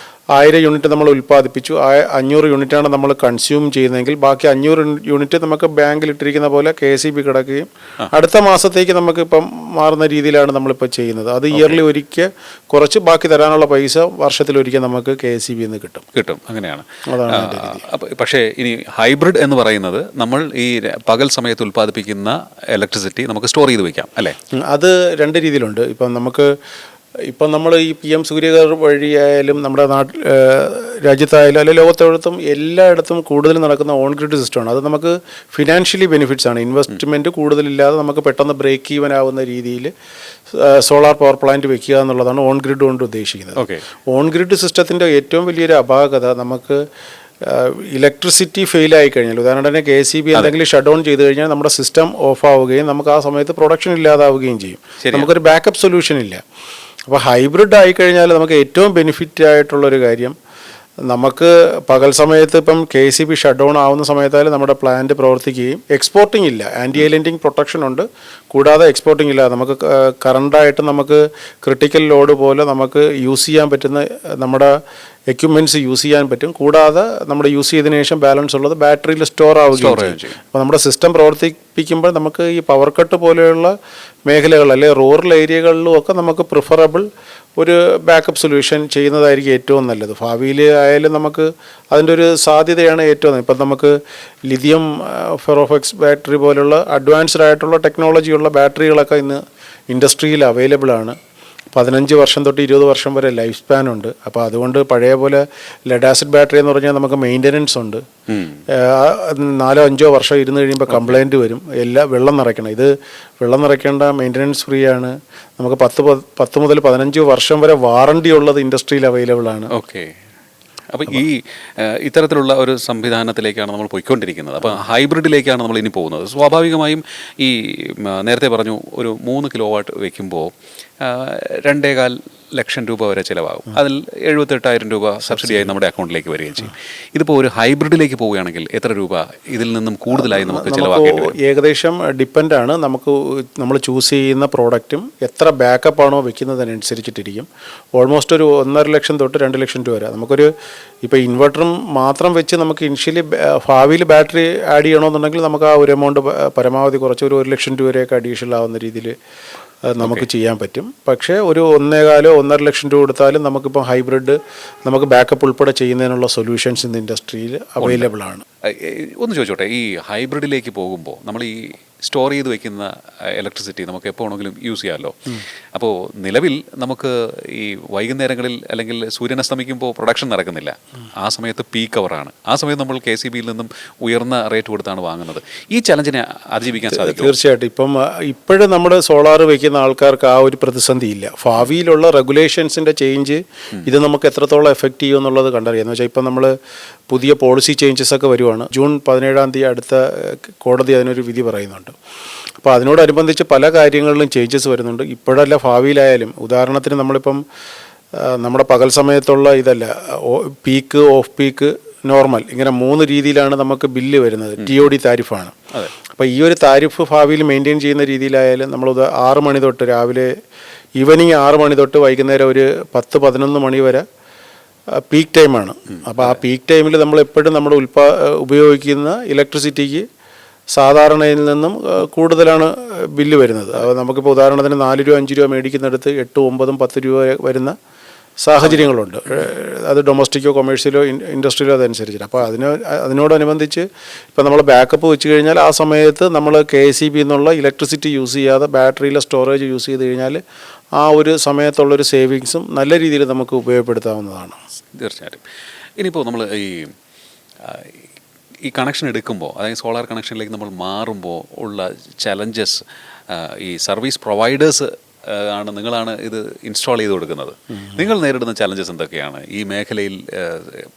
1000 യൂണിറ്റ് നമ്മൾ ഉൽപ്പാദിപ്പിച്ചു, 500 യൂണിറ്റാണ് നമ്മൾ കൺസ്യൂം ചെയ്യുന്നതെങ്കിൽ ബാക്കി 500 യൂണിറ്റ് നമുക്ക് ബാങ്കിൽ ഇട്ടിരിക്കുന്ന പോലെ KECB കിടക്കുകയും അടുത്ത മാസത്തേക്ക് നമുക്ക് ഇപ്പം മാറുന്ന രീതിയിലാണ് നമ്മളിപ്പോൾ ചെയ്യുന്നത്. അത് ഇയർലി ഒരിക്കൽ കുറച്ച് ബാക്കി തരാനുള്ള പൈസ വർഷത്തിലൊരിക്കൽ നമുക്ക് KECB നിന്ന് കിട്ടും. അങ്ങനെയാണ്. അതാണ്. പക്ഷേ ഇനി ഹൈബ്രിഡ് എന്ന് പറയുന്നത് നമ്മൾ ഈ പകൽ സമയത്ത് ഉൽപ്പാദിപ്പിക്കുന്ന ഇലക്ട്രിസിറ്റി നമുക്ക് സ്റ്റോർ ചെയ്ത് വെക്കാം അല്ലേ? അത് രണ്ട് രീതിയിലുണ്ട്. ഇപ്പം നമ്മൾ ഈ PM സൂര്യഘർ വഴിയായാലും നമ്മുടെ രാജ്യത്തായാലും അല്ലെങ്കിൽ ലോകത്തെവിടത്തും എല്ലായിടത്തും കൂടുതൽ നടക്കുന്ന ഓൺ ഗ്രിഡ് സിസ്റ്റമാണ്. അത് നമുക്ക് ഫിനാൻഷ്യലി ബെനിഫിറ്റ്സ് ആണ്. ഇൻവെസ്റ്റ്മെൻറ്റ് കൂടുതലില്ലാതെ നമുക്ക് പെട്ടെന്ന് ബ്രേക്ക് ഈവൻ ആവുന്ന രീതിയിൽ സോളാർ പവർ പ്ലാന്റ് വെക്കുക എന്നുള്ളതാണ് ഓൺ ഗ്രിഡ് കൊണ്ട് ഉദ്ദേശിക്കുന്നത്. ഓൺ ഗ്രിഡ് സിസ്റ്റത്തിൻ്റെ ഏറ്റവും വലിയൊരു അപാകത നമുക്ക് ഇലക്ട്രിസിറ്റി ഫെയിൽ ആയി കഴിഞ്ഞാൽ, ഉദാഹരണത്തിന് KECB എന്തെങ്കിലും ഷട്ട് ഡൗൺ ചെയ്ത് കഴിഞ്ഞാൽ നമ്മുടെ സിസ്റ്റം ഓഫ് ആവുകയും നമുക്ക് ആ സമയത്ത് പ്രൊഡക്ഷൻ ഇല്ലാതാവുകയും ചെയ്യും. നമുക്കൊരു ബാക്കപ്പ് സൊല്യൂഷൻ ഇല്ല. അപ്പോൾ ഹൈബ്രിഡ് ആയിക്കഴിഞ്ഞാൽ നമുക്ക് ഏറ്റവും ബെനിഫിറ്റ് ആയിട്ടുള്ളൊരു കാര്യം, നമുക്ക് പകൽ സമയത്ത് ഇപ്പം KECB ഷട്ട് ഡൗൺ ആവുന്ന സമയത്തായാലും നമ്മുടെ പ്ലാന്റ് പ്രവർത്തിക്കുകയും എക്സ്പോർട്ടിംഗ് ഇല്ല, ആൻറ്റി ഐലൻഡിങ് പ്രൊട്ടക്ഷൻ ഉണ്ട്, കൂടാതെ എക്സ്പോർട്ടിംഗ് ഇല്ല. നമുക്ക് കറണ്ടായിട്ട് നമുക്ക് ക്രിട്ടിക്കൽ ലോഡ് പോലെ നമുക്ക് യൂസ് ചെയ്യാൻ പറ്റുന്ന നമ്മുടെ എക്യുപ്മെൻറ്റ്സ് യൂസ് ചെയ്യാൻ പറ്റും. കൂടാതെ നമ്മുടെ യൂസ് ചെയ്തതിനു ശേഷം ബാലൻസ് ഉള്ളത് ബാറ്ററിയിൽ സ്റ്റോർ ആവുകയും ചെയ്യും. അപ്പോൾ നമ്മുടെ സിസ്റ്റം പ്രവർത്തിപ്പിക്കുമ്പോൾ നമുക്ക് ഈ പവർ കട്ട് പോലെയുള്ള മേഖലകൾ അല്ലെങ്കിൽ റൂറൽ ഏരിയകളിലും ഒക്കെ നമുക്ക് പ്രിഫറബിൾ ഒരു ബാക്കപ്പ് സൊല്യൂഷൻ ചെയ്യുന്നതായിരിക്കും ഏറ്റവും നല്ലത്. ഭാവിയിൽ ആയാലും നമുക്ക് അതിൻ്റെ ഒരു സാധ്യതയാണ് ഏറ്റവും. ഇപ്പം നമുക്ക് ലിഥിയം ഫെറോഫെക്സ് ബാറ്ററി പോലുള്ള അഡ്വാൻസ്ഡ് ആയിട്ടുള്ള ടെക്നോളജിയുള്ള ബാറ്ററികളൊക്കെ ഇന്ന് ഇൻഡസ്ട്രിയിൽ അവൈലബിൾ ആണ്. 15 വർഷം തൊട്ട് 20 വർഷം വരെ ലൈഫ് സ്പാൻ ഉണ്ട്. അപ്പോൾ അതുകൊണ്ട് പഴയ പോലെ ലെഡ് ആസിഡ് ബാറ്ററി എന്ന് പറഞ്ഞാൽ നമുക്ക് മെയിൻ്റനൻസ് ഉണ്ട്. 4-5 വർഷം ഇരുന്ന് കഴിയുമ്പോൾ കംപ്ലൈൻറ്റ് വരും. വെള്ളം നിറയ്ക്കണം. ഇത് വെള്ളം നിറയ്ക്കേണ്ട, മെയിൻ്റനൻസ് ഫ്രീ ആണ്. നമുക്ക് 10 മുതൽ 15 വർഷം വരെ വാറണ്ടി ഉള്ളത് ഇൻഡസ്ട്രിയിൽ അവൈലബിൾ ആണ്. അപ്പോൾ ഈ ഇത്തരത്തിലുള്ള ഒരു സംവിധാനത്തിലേക്കാണ് നമ്മൾ പോയിക്കൊണ്ടിരിക്കുന്നത്. അപ്പോൾ ഹൈബ്രിഡിലേക്കാണ് നമ്മൾ ഇനി പോകുന്നത്. സ്വാഭാവികമായും ഈ നേരത്തെ പറഞ്ഞു ഒരു 3 കിലോവാട്ട് വയ്ക്കുമ്പോൾ 2.25 ലക്ഷം രൂപ വരെ ചിലവാകും. അതിൽ 78,000 രൂപ സബ്സിഡിയായി നമ്മുടെ അക്കൗണ്ടിലേക്ക് വരികയും ചെയ്യും. ഇതിപ്പോൾ ഒരു ഹൈബ്രിഡിലേക്ക് പോവുകയാണെങ്കിൽ എത്ര രൂപ ഇതിൽ നിന്നും കൂടുതലായി നമുക്ക് ചിലവാക്കേണ്ടി വരും? ഏകദേശം ഡിപ്പെൻഡാണ്. നമ്മൾ ചൂസ് ചെയ്യുന്ന പ്രോഡക്റ്റും എത്ര ബാക്കപ്പ് ആണോ വെക്കുന്നതിനനുസരിച്ചിട്ടിരിക്കും. ഓൾമോസ്റ്റ് ഒരു 1.5 ലക്ഷം തൊട്ട് 2 ലക്ഷം രൂപ വരെ. നമുക്കൊരു ഇപ്പോൾ ഇൻവെർട്ടറും മാത്രം വെച്ച് നമുക്ക് ഇനിഷ്യലി ഭാവിയിൽ ബാറ്ററി ആഡ് ചെയ്യണമെന്നുണ്ടെങ്കിൽ നമുക്ക് ആ ഒരു എമൗണ്ട് പരമാവധി കുറച്ച് ഒരു 1 ലക്ഷം രൂപ വരെയൊക്കെ അഡീഷണൽ ആവുന്ന രീതിയിൽ നമുക്ക് ചെയ്യാൻ പറ്റും. പക്ഷേ ഒരു 1.25-1.5 ലക്ഷം രൂപ കൊടുത്താലും നമുക്കിപ്പോൾ ഹൈബ്രിഡ് നമുക്ക് ബാക്കപ്പ് ഉൾപ്പെടെ ചെയ്യുന്നതിനുള്ള സൊല്യൂഷൻസ് ഇന്ന് ഇൻഡസ്ട്രിയിൽ അവൈലബിൾ ആണ്. ഒന്ന് ചോദിച്ചോട്ടെ, ഈ ഹൈബ്രിഡിലേക്ക് പോകുമ്പോൾ നമ്മൾ ഈ സ്റ്റോർ ചെയ്ത് വെക്കുന്ന ഇലക്ട്രിസിറ്റി നമുക്ക് എപ്പോൾ വേണമെങ്കിലും യൂസ് ചെയ്യാമല്ലോ. അപ്പോൾ നിലവിൽ നമുക്ക് ഈ വൈകുന്നേരങ്ങളിൽ അല്ലെങ്കിൽ സൂര്യൻ അസ്തമിക്കുമ്പോൾ പ്രൊഡക്ഷൻ നടക്കുന്നില്ല. ആ സമയത്ത് പീക്ക് അവറാണ്. ആ സമയത്ത് നമ്മൾ KECBയിൽ നിന്നും ഉയർന്ന റേറ്റ് കൊടുത്താണ് വാങ്ങുന്നത്. ഈ ചലഞ്ചിനെ അതിജീവിക്കാൻ സാധിക്കും? തീർച്ചയായിട്ടും. ഇപ്പോഴും നമ്മുടെ സോളാർ വയ്ക്കുന്ന ആൾക്കാർക്ക് ആ ഒരു പ്രതിസന്ധി ഇല്ല. ഭാവിയിലുള്ള റെഗുലേഷൻസിൻ്റെ ചേഞ്ച് ഇത് നമുക്ക് എത്രത്തോളം എഫക്റ്റ് ചെയ്യും എന്നുള്ളത് കണ്ടറിയാം. എന്ന് വെച്ചാൽ ഇപ്പം നമ്മൾ പുതിയ പോളിസി ചേഞ്ചസ് ഒക്കെ വരുവാണ്. ജൂൺ 17 അടുത്ത കോടതി അതിനൊരു വിധി പറയുന്നുണ്ട്. അപ്പോൾ അതിനോടനുബന്ധിച്ച് പല കാര്യങ്ങളിലും ചേഞ്ചസ് വരുന്നുണ്ട്. ഇപ്പോഴല്ല, ഭാവിയിലായാലും. ഉദാഹരണത്തിന് നമ്മളിപ്പം നമ്മുടെ പകൽ സമയത്തുള്ള ഇതല്ല, പീക്ക്, ഓഫ് പീക്ക്, നോർമൽ, ഇങ്ങനെ 3 രീതിയിലാണ് നമുക്ക് ബില്ല് വരുന്നത്. TOD താരിഫാണ്. അപ്പോൾ ഈ ഒരു താരിഫ് ഭാവിയിൽ മെയിൻറ്റെയിൻ ചെയ്യുന്ന രീതിയിലായാലും നമ്മൾ 6 മണി തൊട്ട് രാവിലെ ഈവനിങ് 6 മണി തൊട്ട് വൈകുന്നേരം ഒരു 10-11 മണി വരെ പീക്ക് ടൈമാണ്. അപ്പോൾ ആ പീക്ക് ടൈമിൽ നമ്മൾ എപ്പോഴും നമ്മൾ ഉപയോഗിക്കുന്ന ഇലക്ട്രിസിറ്റിക്ക് സാധാരണയിൽ നിന്നും കൂടുതലാണ് ബില്ല് വരുന്നത്. അപ്പോൾ നമുക്കിപ്പോൾ ഉദാഹരണത്തിന് 4 രൂപ 5 രൂപ മേടിക്കുന്നിടത്ത് 8, 9, 10 രൂപ വരുന്ന സാഹചര്യങ്ങളുണ്ട്. അത് ഡൊമസ്റ്റിക്കോ കൊമേഴ്സ്യലോ ഇൻഡസ്ട്രിയിലോ അതനുസരിച്ചിട്ട്. അപ്പോൾ അതിനോടനുബന്ധിച്ച് ഇപ്പോൾ നമ്മൾ ബാക്കപ്പ് വെച്ച് കഴിഞ്ഞാൽ ആ സമയത്ത് നമ്മൾ KECB എന്നുള്ള ഇലക്ട്രിസിറ്റി യൂസ് ചെയ്യാതെ ബാറ്ററിയിലെ സ്റ്റോറേജ് യൂസ് ചെയ്ത് കഴിഞ്ഞാൽ ആ ഒരു സമയത്തുള്ളൊരു സേവിങ്സും നല്ല രീതിയിൽ നമുക്ക് ഉപയോഗപ്പെടുത്താവുന്നതാണ്. തീർച്ചയായിട്ടും. ഇനിയിപ്പോൾ നമ്മൾ ഈ കണക്ഷൻ എടുക്കുമ്പോൾ, അതായത് സോളാർ കണക്ഷനിലേക്ക് നമ്മൾ മാറുമ്പോൾ ഉള്ള ചലഞ്ചസ് ഈ സർവീസ് പ്രൊവൈഡേഴ്സ് ആണ് നിങ്ങളാണ് ഇത് ഇൻസ്റ്റാൾ ചെയ്ത് കൊടുക്കുന്നത്. നിങ്ങൾ നേരിടുന്ന ചലഞ്ചസ് എന്തൊക്കെയാണ് ഈ മേഖലയിൽ?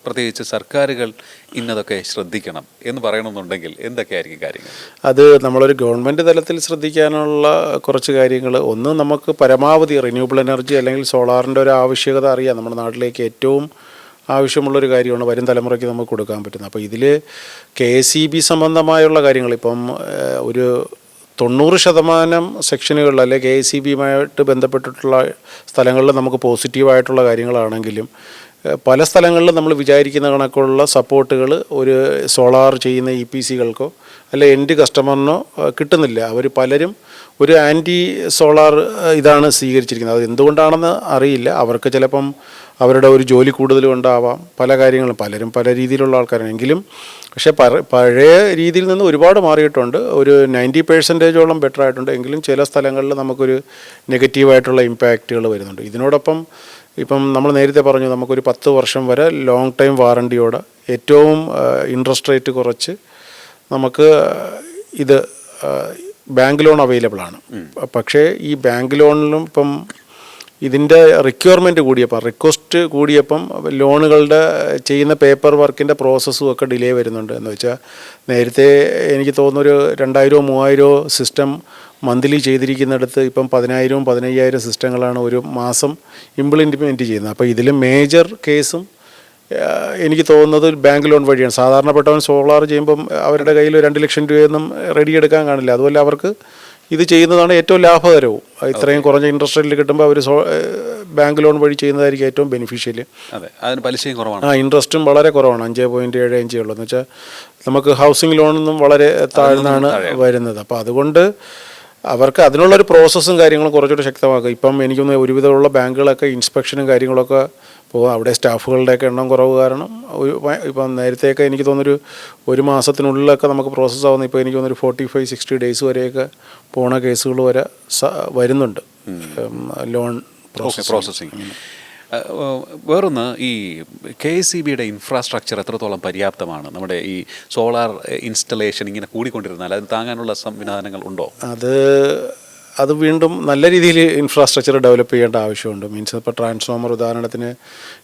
പ്രത്യേകിച്ച് സർക്കാരുകൾ ഇന്നതൊക്കെ ശ്രദ്ധിക്കണം എന്ന് പറയണമെന്നുണ്ടെങ്കിൽ എന്തൊക്കെയായിരിക്കും കാര്യങ്ങൾ? അത് നമ്മളൊരു ഗവൺമെൻറ് തലത്തിൽ ശ്രദ്ധിക്കാനുള്ള കുറച്ച് കാര്യങ്ങൾ. ഒന്ന്, നമുക്ക് പരമാവധി റിന്യൂവബിൾ എനർജി അല്ലെങ്കിൽ സോളാറിൻ്റെ ഒരു ആവശ്യകത അറിയാം. നമ്മുടെ നാട്ടിലേക്ക് ഏറ്റവും ആവശ്യമുള്ളൊരു കാര്യമാണ്, വരും തലമുറയ്ക്ക് നമുക്ക് കൊടുക്കാൻ പറ്റുന്നത്. അപ്പോൾ ഇതിൽ KSEB സംബന്ധമായുള്ള കാര്യങ്ങൾ ഇപ്പം ഒരു 90% സെക്ഷനുകളിൽ അല്ലെ KSEBയുമായിട്ട് ബന്ധപ്പെട്ടിട്ടുള്ള സ്ഥലങ്ങളിൽ നമുക്ക് പോസിറ്റീവായിട്ടുള്ള കാര്യങ്ങളാണെങ്കിലും പല സ്ഥലങ്ങളിലും നമ്മൾ വിചാരിക്കുന്ന കണക്കുള്ള സപ്പോർട്ടുകൾ ഒരു സോളാർ ചെയ്യുന്ന EPCകൾക്കോ അല്ലെ എൻഡ് കസ്റ്റമറിനോ കിട്ടുന്നില്ല. അവർ പലരും ഒരു ആൻറ്റി സോളാർ ഇതാണ് സ്വീകരിച്ചിരിക്കുന്നത്. അത് എന്തുകൊണ്ടാണെന്ന് അറിയില്ല. അവർക്ക് ചിലപ്പം അവരുടെ ഒരു ജോലി കൂടുതലും ഉണ്ടാവാം, പല കാര്യങ്ങളും, പലരും പല രീതിയിലുള്ള ആൾക്കാരാണെങ്കിലും. പക്ഷേ പഴയ രീതിയിൽ നിന്ന് ഒരുപാട് മാറിയിട്ടുണ്ട്. ഒരു 90% ബെറ്റർ ആയിട്ടുണ്ട്. എങ്കിലും ചില സ്ഥലങ്ങളിൽ നമുക്കൊരു നെഗറ്റീവായിട്ടുള്ള ഇമ്പാക്റ്റുകൾ വരുന്നുണ്ട്. ഇതിനോടൊപ്പം ഇപ്പം നമ്മൾ നേരത്തെ പറഞ്ഞു, നമുക്കൊരു 10 വർഷം വരെ ലോങ് ടൈം വാറണ്ടിയോടെ ഏറ്റവും ഇൻട്രസ്റ്റ് റേറ്റ് കുറച്ച് നമുക്ക് ഇത് ബാങ്ക് ലോൺ അവൈലബിൾ ആണ്. പക്ഷേ ഈ ബാങ്ക് ലോണിലും ഇപ്പം ഇതിൻ്റെ റിക്വയർമെൻറ്റ് കൂടിയപ്പം, റിക്വസ്റ്റ് കൂടിയപ്പം ലോണുകളുടെ ചെയ്യുന്ന പേപ്പർ വർക്കിൻ്റെ പ്രോസസ്സും ഒക്കെ ഡിലേ വരുന്നുണ്ട്. എന്ന് വെച്ചാൽ നേരത്തെ എനിക്ക് തോന്നുന്നൊരു 2000-3000 സിസ്റ്റം മന്ത്ലി ചെയ്തിരിക്കുന്നിടത്ത് ഇപ്പം 10,000-15,000 സിസ്റ്റങ്ങളാണ് ഒരു മാസം ഇംപ്ലിമെൻറ്റ് ചെയ്യുന്നത്. അപ്പോൾ ഇതിൽ മേജർ കേസും എനിക്ക് തോന്നുന്നത് ബാങ്ക് ലോൺ വഴിയാണ്. സാധാരണപ്പെട്ടവൻ സോളാർ ചെയ്യുമ്പം അവരുടെ കയ്യിൽ 2 ലക്ഷം രൂപയൊന്നും റെഡിയെടുക്കാൻ കാണില്ല. അതുപോലെ അവർക്ക് ഇത് ചെയ്യുന്നതാണ് ഏറ്റവും ലാഭകരവും. ഇത്രയും കുറഞ്ഞ ഇൻട്രസ്റ്റ് റേറ്റിൽ കിട്ടുമ്പോൾ അവർ ബാങ്ക് ലോൺ വഴി ചെയ്യുന്നതായിരിക്കും ഏറ്റവും ബെനിഫിഷ്യൽ. അതെ, അതിന് പലിശയും കുറവാണ്. ഇൻട്രസ്റ്റും വളരെ കുറവാണ്, 5.75 ഉള്ളൂ. എന്ന് വെച്ചാൽ നമുക്ക് ഹൗസിംഗ് ലോണൊന്നും വളരെ താഴ്ന്നാണ് വരുന്നത്. അപ്പോൾ അതുകൊണ്ട് അവർക്ക് അതിനുള്ളൊരു പ്രോസസ്സും കാര്യങ്ങളും കുറച്ചുകൂടി ശക്തമാക്കുക. ഇപ്പം എനിക്കൊന്ന് ഒരുവിധമുള്ള ബാങ്കുകളൊക്കെ ഇൻസ്പെക്ഷനും കാര്യങ്ങളൊക്കെ പോകും. അവിടെ സ്റ്റാഫുകളുടെയൊക്കെ എണ്ണം കുറവ് കാരണം ഇപ്പം നേരത്തെയൊക്കെ എനിക്ക് തോന്നുന്നൊരു 1 മാസത്തിനുള്ളിലൊക്കെ നമുക്ക് പ്രോസസ്സ് ആവുന്ന, ഇപ്പോൾ എനിക്ക് തോന്നുന്നൊരു 45-60 ഡേയ്സ് വരെയൊക്കെ പോണ കേസുകൾ വരെ വരുന്നുണ്ട് ലോൺ പ്രോസസ്സിങ്. വേറൊന്ന്, ഈ KSEBയുടെ ഇൻഫ്രാസ്ട്രക്ചർ എത്രത്തോളം പര്യാപ്തമാണ്? നമ്മുടെ ഈ സോളാർ ഇൻസ്റ്റലേഷൻ ഇങ്ങനെ കൂടിക്കൊണ്ടിരുന്നാൽ അതിന് താങ്ങാനുള്ള സംവിധാനങ്ങൾ ഉണ്ടോ? അത് വീണ്ടും നല്ല രീതിയിൽ ഇൻഫ്രാസ്ട്രക്ചർ ഡെവലപ്പ് ചെയ്യേണ്ട ആവശ്യമുണ്ട്. മീൻസ് ഇപ്പോൾ ട്രാൻസ്ഫോമർ, ഉദാഹരണത്തിന്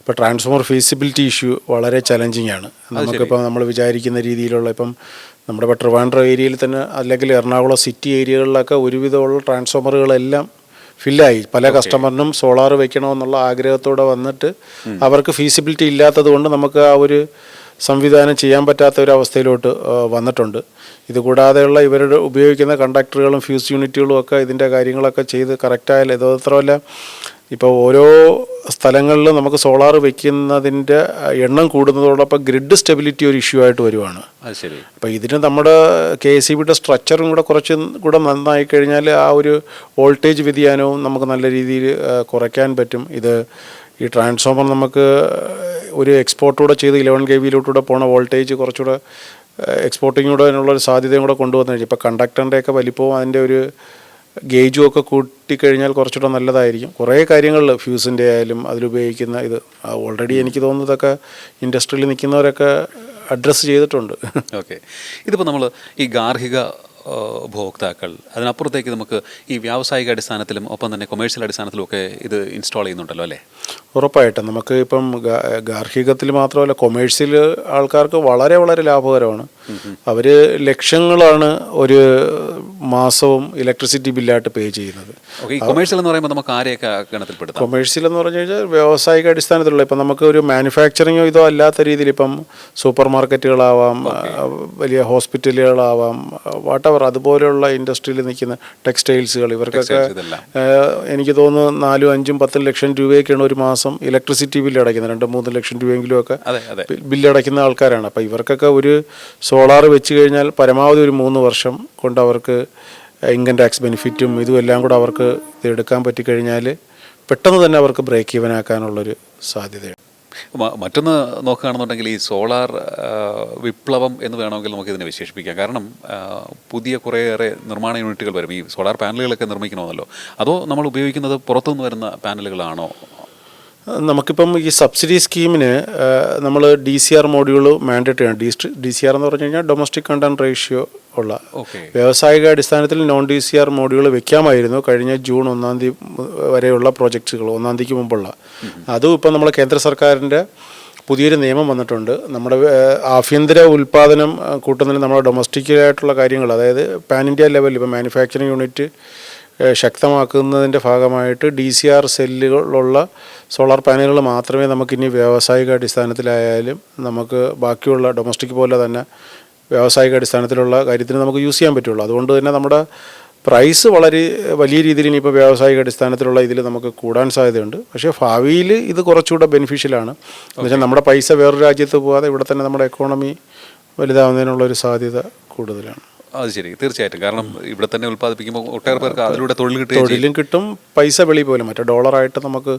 ഇപ്പോൾ ട്രാൻസ്ഫോമർ ഫീസിബിലിറ്റി ഇഷ്യൂ വളരെ ചലഞ്ചിങ് ആണ്. നമുക്കിപ്പോൾ നമ്മൾ വിചാരിക്കുന്ന രീതിയിലുള്ള, ഇപ്പം നമ്മുടെ ട്രിവാൻഡ്രം ഏരിയയിൽ തന്നെ അല്ലെങ്കിൽ എറണാകുളം സിറ്റി ഏരിയകളിലൊക്കെ ഒരുവിധമുള്ള ട്രാൻസ്ഫോമറുകളെല്ലാം ഫില്ലായി. പല കസ്റ്റമറിനും സോളാർ വയ്ക്കണമെന്നുള്ള ആഗ്രഹത്തോടെ വന്നിട്ട് അവർക്ക് ഫീസിബിലിറ്റി ഇല്ലാത്തത് കൊണ്ട് നമുക്ക് ആ ഒരു സംവിധാനം ചെയ്യാൻ പറ്റാത്ത ഒരു അവസ്ഥയിലോട്ട് വന്നിട്ടുണ്ട്. ഇതുകൂടാതെയുള്ള ഇവരുടെ ഉപയോഗിക്കുന്ന കണ്ടക്ടറുകളും ഫ്യൂസ് യൂണിറ്റുകളും ഒക്കെ ഇതിൻ്റെ കാര്യങ്ങളൊക്കെ ചെയ്ത് കറക്റ്റായാലും ഇത് മാത്രമല്ല, ഇപ്പോൾ ഓരോ സ്ഥലങ്ങളിലും നമുക്ക് സോളാർ വയ്ക്കുന്നതിൻ്റെ എണ്ണം കൂടുന്നതോടൊപ്പം ഗ്രിഡ് സ്റ്റെബിലിറ്റി ഒരു ഇഷ്യൂ ആയിട്ട് വരുവാണ്. അപ്പോൾ ഇതിന് നമ്മുടെ KSEBയുടെ സ്ട്രക്ചറും കുറച്ചും കൂടെ നന്നായി കഴിഞ്ഞാൽ ആ ഒരു വോൾട്ടേജ് വ്യതിയാനവും നമുക്ക് നല്ല രീതിയിൽ കുറയ്ക്കാൻ പറ്റും. ഈ ട്രാൻസ്ഫോമർ നമുക്ക് ഒരു എക്സ്പോർട്ടൂടെ ചെയ്ത് 11 kV പോണ വോൾട്ടേജ് കുറച്ചുകൂടെ എക്സ്പോർട്ടിങ്ങൂടെ അതിനുള്ളൊരു സാധ്യതയും കൂടെ കൊണ്ടുവന്നു കഴിഞ്ഞാൽ ഇപ്പോൾ കണ്ടക്ടറിൻ്റെയൊക്കെ വലിപ്പവും അതിൻ്റെ ഒരു ഗേജും ഒക്കെ കൂട്ടിക്കഴിഞ്ഞാൽ കുറച്ചുകൂടെ നല്ലതായിരിക്കും. കുറേ കാര്യങ്ങളിൽ ഫ്യൂസിൻ്റെ ആയാലും അതിലുപയോഗിക്കുന്ന ഇത് ഓൾറെഡി എനിക്ക് തോന്നുന്നതൊക്കെ ഇൻഡസ്ട്രിയിൽ നിൽക്കുന്നവരൊക്കെ അഡ്രസ്സ് ചെയ്തിട്ടുണ്ട്. ഓക്കെ, ഇതിപ്പോൾ നമ്മൾ ഈ ഗാർഹിക ഉപഭോക്താക്കൾ, അതിനപ്പുറത്തേക്ക് നമുക്ക് ഈ വ്യാവസായിക അടിസ്ഥാനത്തിലും ഒപ്പം തന്നെ കൊമേഴ്ഷ്യൽ അടിസ്ഥാനത്തിലും ഒക്കെ ഇത് ഇൻസ്റ്റാൾ ചെയ്യുന്നുണ്ടല്ലോ അല്ലേ? ഉറപ്പായിട്ടും നമുക്ക് ഇപ്പം ഗാർഹികത്തിൽ മാത്രമല്ല കൊമേഴ്ഷ്യൽ ആൾക്കാർക്ക് വളരെ വളരെ ലാഭകരമാണ്. അവർ ലക്ഷങ്ങളാണ് ഒരു മാസവും ഇലക്ട്രിസിറ്റി ബില്ലായിട്ട് പേ ചെയ്യുന്നത്. കൊമേഴ്ഷ്യൽ എന്ന് പറയുമ്പോൾ നമുക്ക് ആരെയൊക്കെ ഗണത്തിൽപ്പെടുത്താം? കൊമേഴ്ഷ്യൽ എന്ന് പറഞ്ഞു കഴിഞ്ഞാൽ വ്യാവസായിക അടിസ്ഥാനത്തിലുള്ള, ഇപ്പം നമുക്ക് ഒരു മാനുഫാക്ചറിങ്ങോ ഇതോ അല്ലാത്ത രീതിയിൽ ഇപ്പം സൂപ്പർ മാർക്കറ്റുകളാവാം, വലിയ ഹോസ്പിറ്റലുകളാവാം, വാട്ടവർ അതുപോലെയുള്ള ഇൻഡസ്ട്രിയിൽ നിൽക്കുന്ന ടെക്സ്റ്റൈൽസുകൾ, ഇവർക്കൊക്കെ എനിക്ക് തോന്നുന്നു 4-5-10 ലക്ഷം രൂപയൊക്കെയാണ് ഒരു മാസം ഇലക്ട്രിസിറ്റി ബില്ല് അടയ്ക്കുന്നത്. 2-3 ലക്ഷം രൂപയെങ്കിലും ഒക്കെ ബില്ലടയ്ക്കുന്ന ആൾക്കാരാണ്. അപ്പോൾ ഇവർക്കൊക്കെ ഒരു സോളാർ വെച്ച് കഴിഞ്ഞാൽ പരമാവധി ഒരു 3 വർഷം കൊണ്ട് അവർക്ക് ഇൻകം ടാക്സ് ബെനിഫിറ്റും ഇതും എല്ലാം കൂടെ അവർക്ക് ഇത് എടുക്കാൻ പറ്റിക്കഴിഞ്ഞാൽ പെട്ടെന്ന് തന്നെ അവർക്ക് ബ്രേക്ക് ഈവൻ ആക്കാനുള്ളൊരു സാധ്യതയുണ്ട്. മറ്റൊന്ന് നോക്കുകയാണെന്നുണ്ടെങ്കിൽ ഈ സോളാർ വിപ്ലവം എന്ന് വേണമെങ്കിൽ നമുക്കിതിനെ വിശേഷിപ്പിക്കാം. കാരണം പുതിയ കുറേയേറെ നിർമ്മാണ യൂണിറ്റുകൾ വരും. ഈ സോളാർ പാനലുകളൊക്കെ നിർമ്മിക്കണമെന്നല്ലോ, അതോ നമ്മൾ ഉപയോഗിക്കുന്നത് പുറത്തുനിന്ന് വരുന്ന പാനലുകളാണോ? നമുക്കിപ്പം ഈ സബ്സിഡി സ്കീമിന് നമ്മൾ DCR മോഡ്യൂൾ മാൻഡേറ്ററി ആണ്. DCR എന്ന് പറഞ്ഞു കഴിഞ്ഞാൽ ഡൊമസ്റ്റിക് കണ്ടന്റ് റേഷ്യോ ഉള്ള വ്യാവസായിക അടിസ്ഥാനത്തിൽ നോൺ DCR മോഡ്യൂൾ വെക്കാമായിരുന്നു കഴിഞ്ഞ ജൂൺ 1-ാം തീയതി വരെയുള്ള പ്രോജക്ട്സുകൾ, 1-ാം തീയതിക്ക് മുമ്പുള്ള. അതും ഇപ്പം നമ്മൾ കേന്ദ്ര സർക്കാരിൻ്റെ പുതിയൊരു നിയമം വന്നിട്ടുണ്ട്. നമ്മുടെ ആഭ്യന്തര ഉൽപ്പാദനം കൂട്ടുന്നതിന് നമ്മുടെ ഡൊമസ്റ്റിക്കായിട്ടുള്ള കാര്യങ്ങൾ, അതായത് പാൻ ഇന്ത്യ ലെവലിൽ ഇപ്പോൾ മാനുഫാക്ചറിങ് യൂണിറ്റ് ശക്തമാക്കുന്നതിൻ്റെ ഭാഗമായിട്ട് DCR സെല്ലുകളുള്ള സോളാർ പാനലുകൾ മാത്രമേ നമുക്കിനി വ്യാവസായിക അടിസ്ഥാനത്തിലായാലും നമുക്ക് ബാക്കിയുള്ള ഡൊമസ്റ്റിക് പോലെ തന്നെ വ്യാവസായിക അടിസ്ഥാനത്തിലുള്ള കാര്യത്തിന് നമുക്ക് യൂസ് ചെയ്യാൻ പറ്റുള്ളൂ. അതുകൊണ്ട് തന്നെ നമ്മുടെ പ്രൈസ് വളരെ വലിയ രീതിയിൽ ഇനിയിപ്പോൾ വ്യാവസായിക അടിസ്ഥാനത്തിലുള്ള ഇതിൽ നമുക്ക് കൂടാൻ സാധ്യതയുണ്ട്. പക്ഷേ ഭാവിയിൽ ഇത് കുറച്ചുകൂടെ ബെനിഫിഷ്യലാണ്. എന്നുവെച്ചാൽ നമ്മുടെ പൈസ വേറൊരു രാജ്യത്ത് പോകാതെ ഇവിടെ തന്നെ നമ്മുടെ എക്കോണമി വലുതാവുന്നതിനുള്ളൊരു സാധ്യത കൂടുതലാണ്. അത് ശരി, തീർച്ചയായിട്ടും. കാരണം ഇവിടെ തന്നെ ഉൽപ്പാദിപ്പിക്കുമ്പോൾ ഒട്ടേറെ പേർക്ക് അതിലൂടെ തൊഴിലും കിട്ടും, പൈസ വെളിയിൽ പോലും. മറ്റേ ഡോളറായിട്ട് നമുക്ക്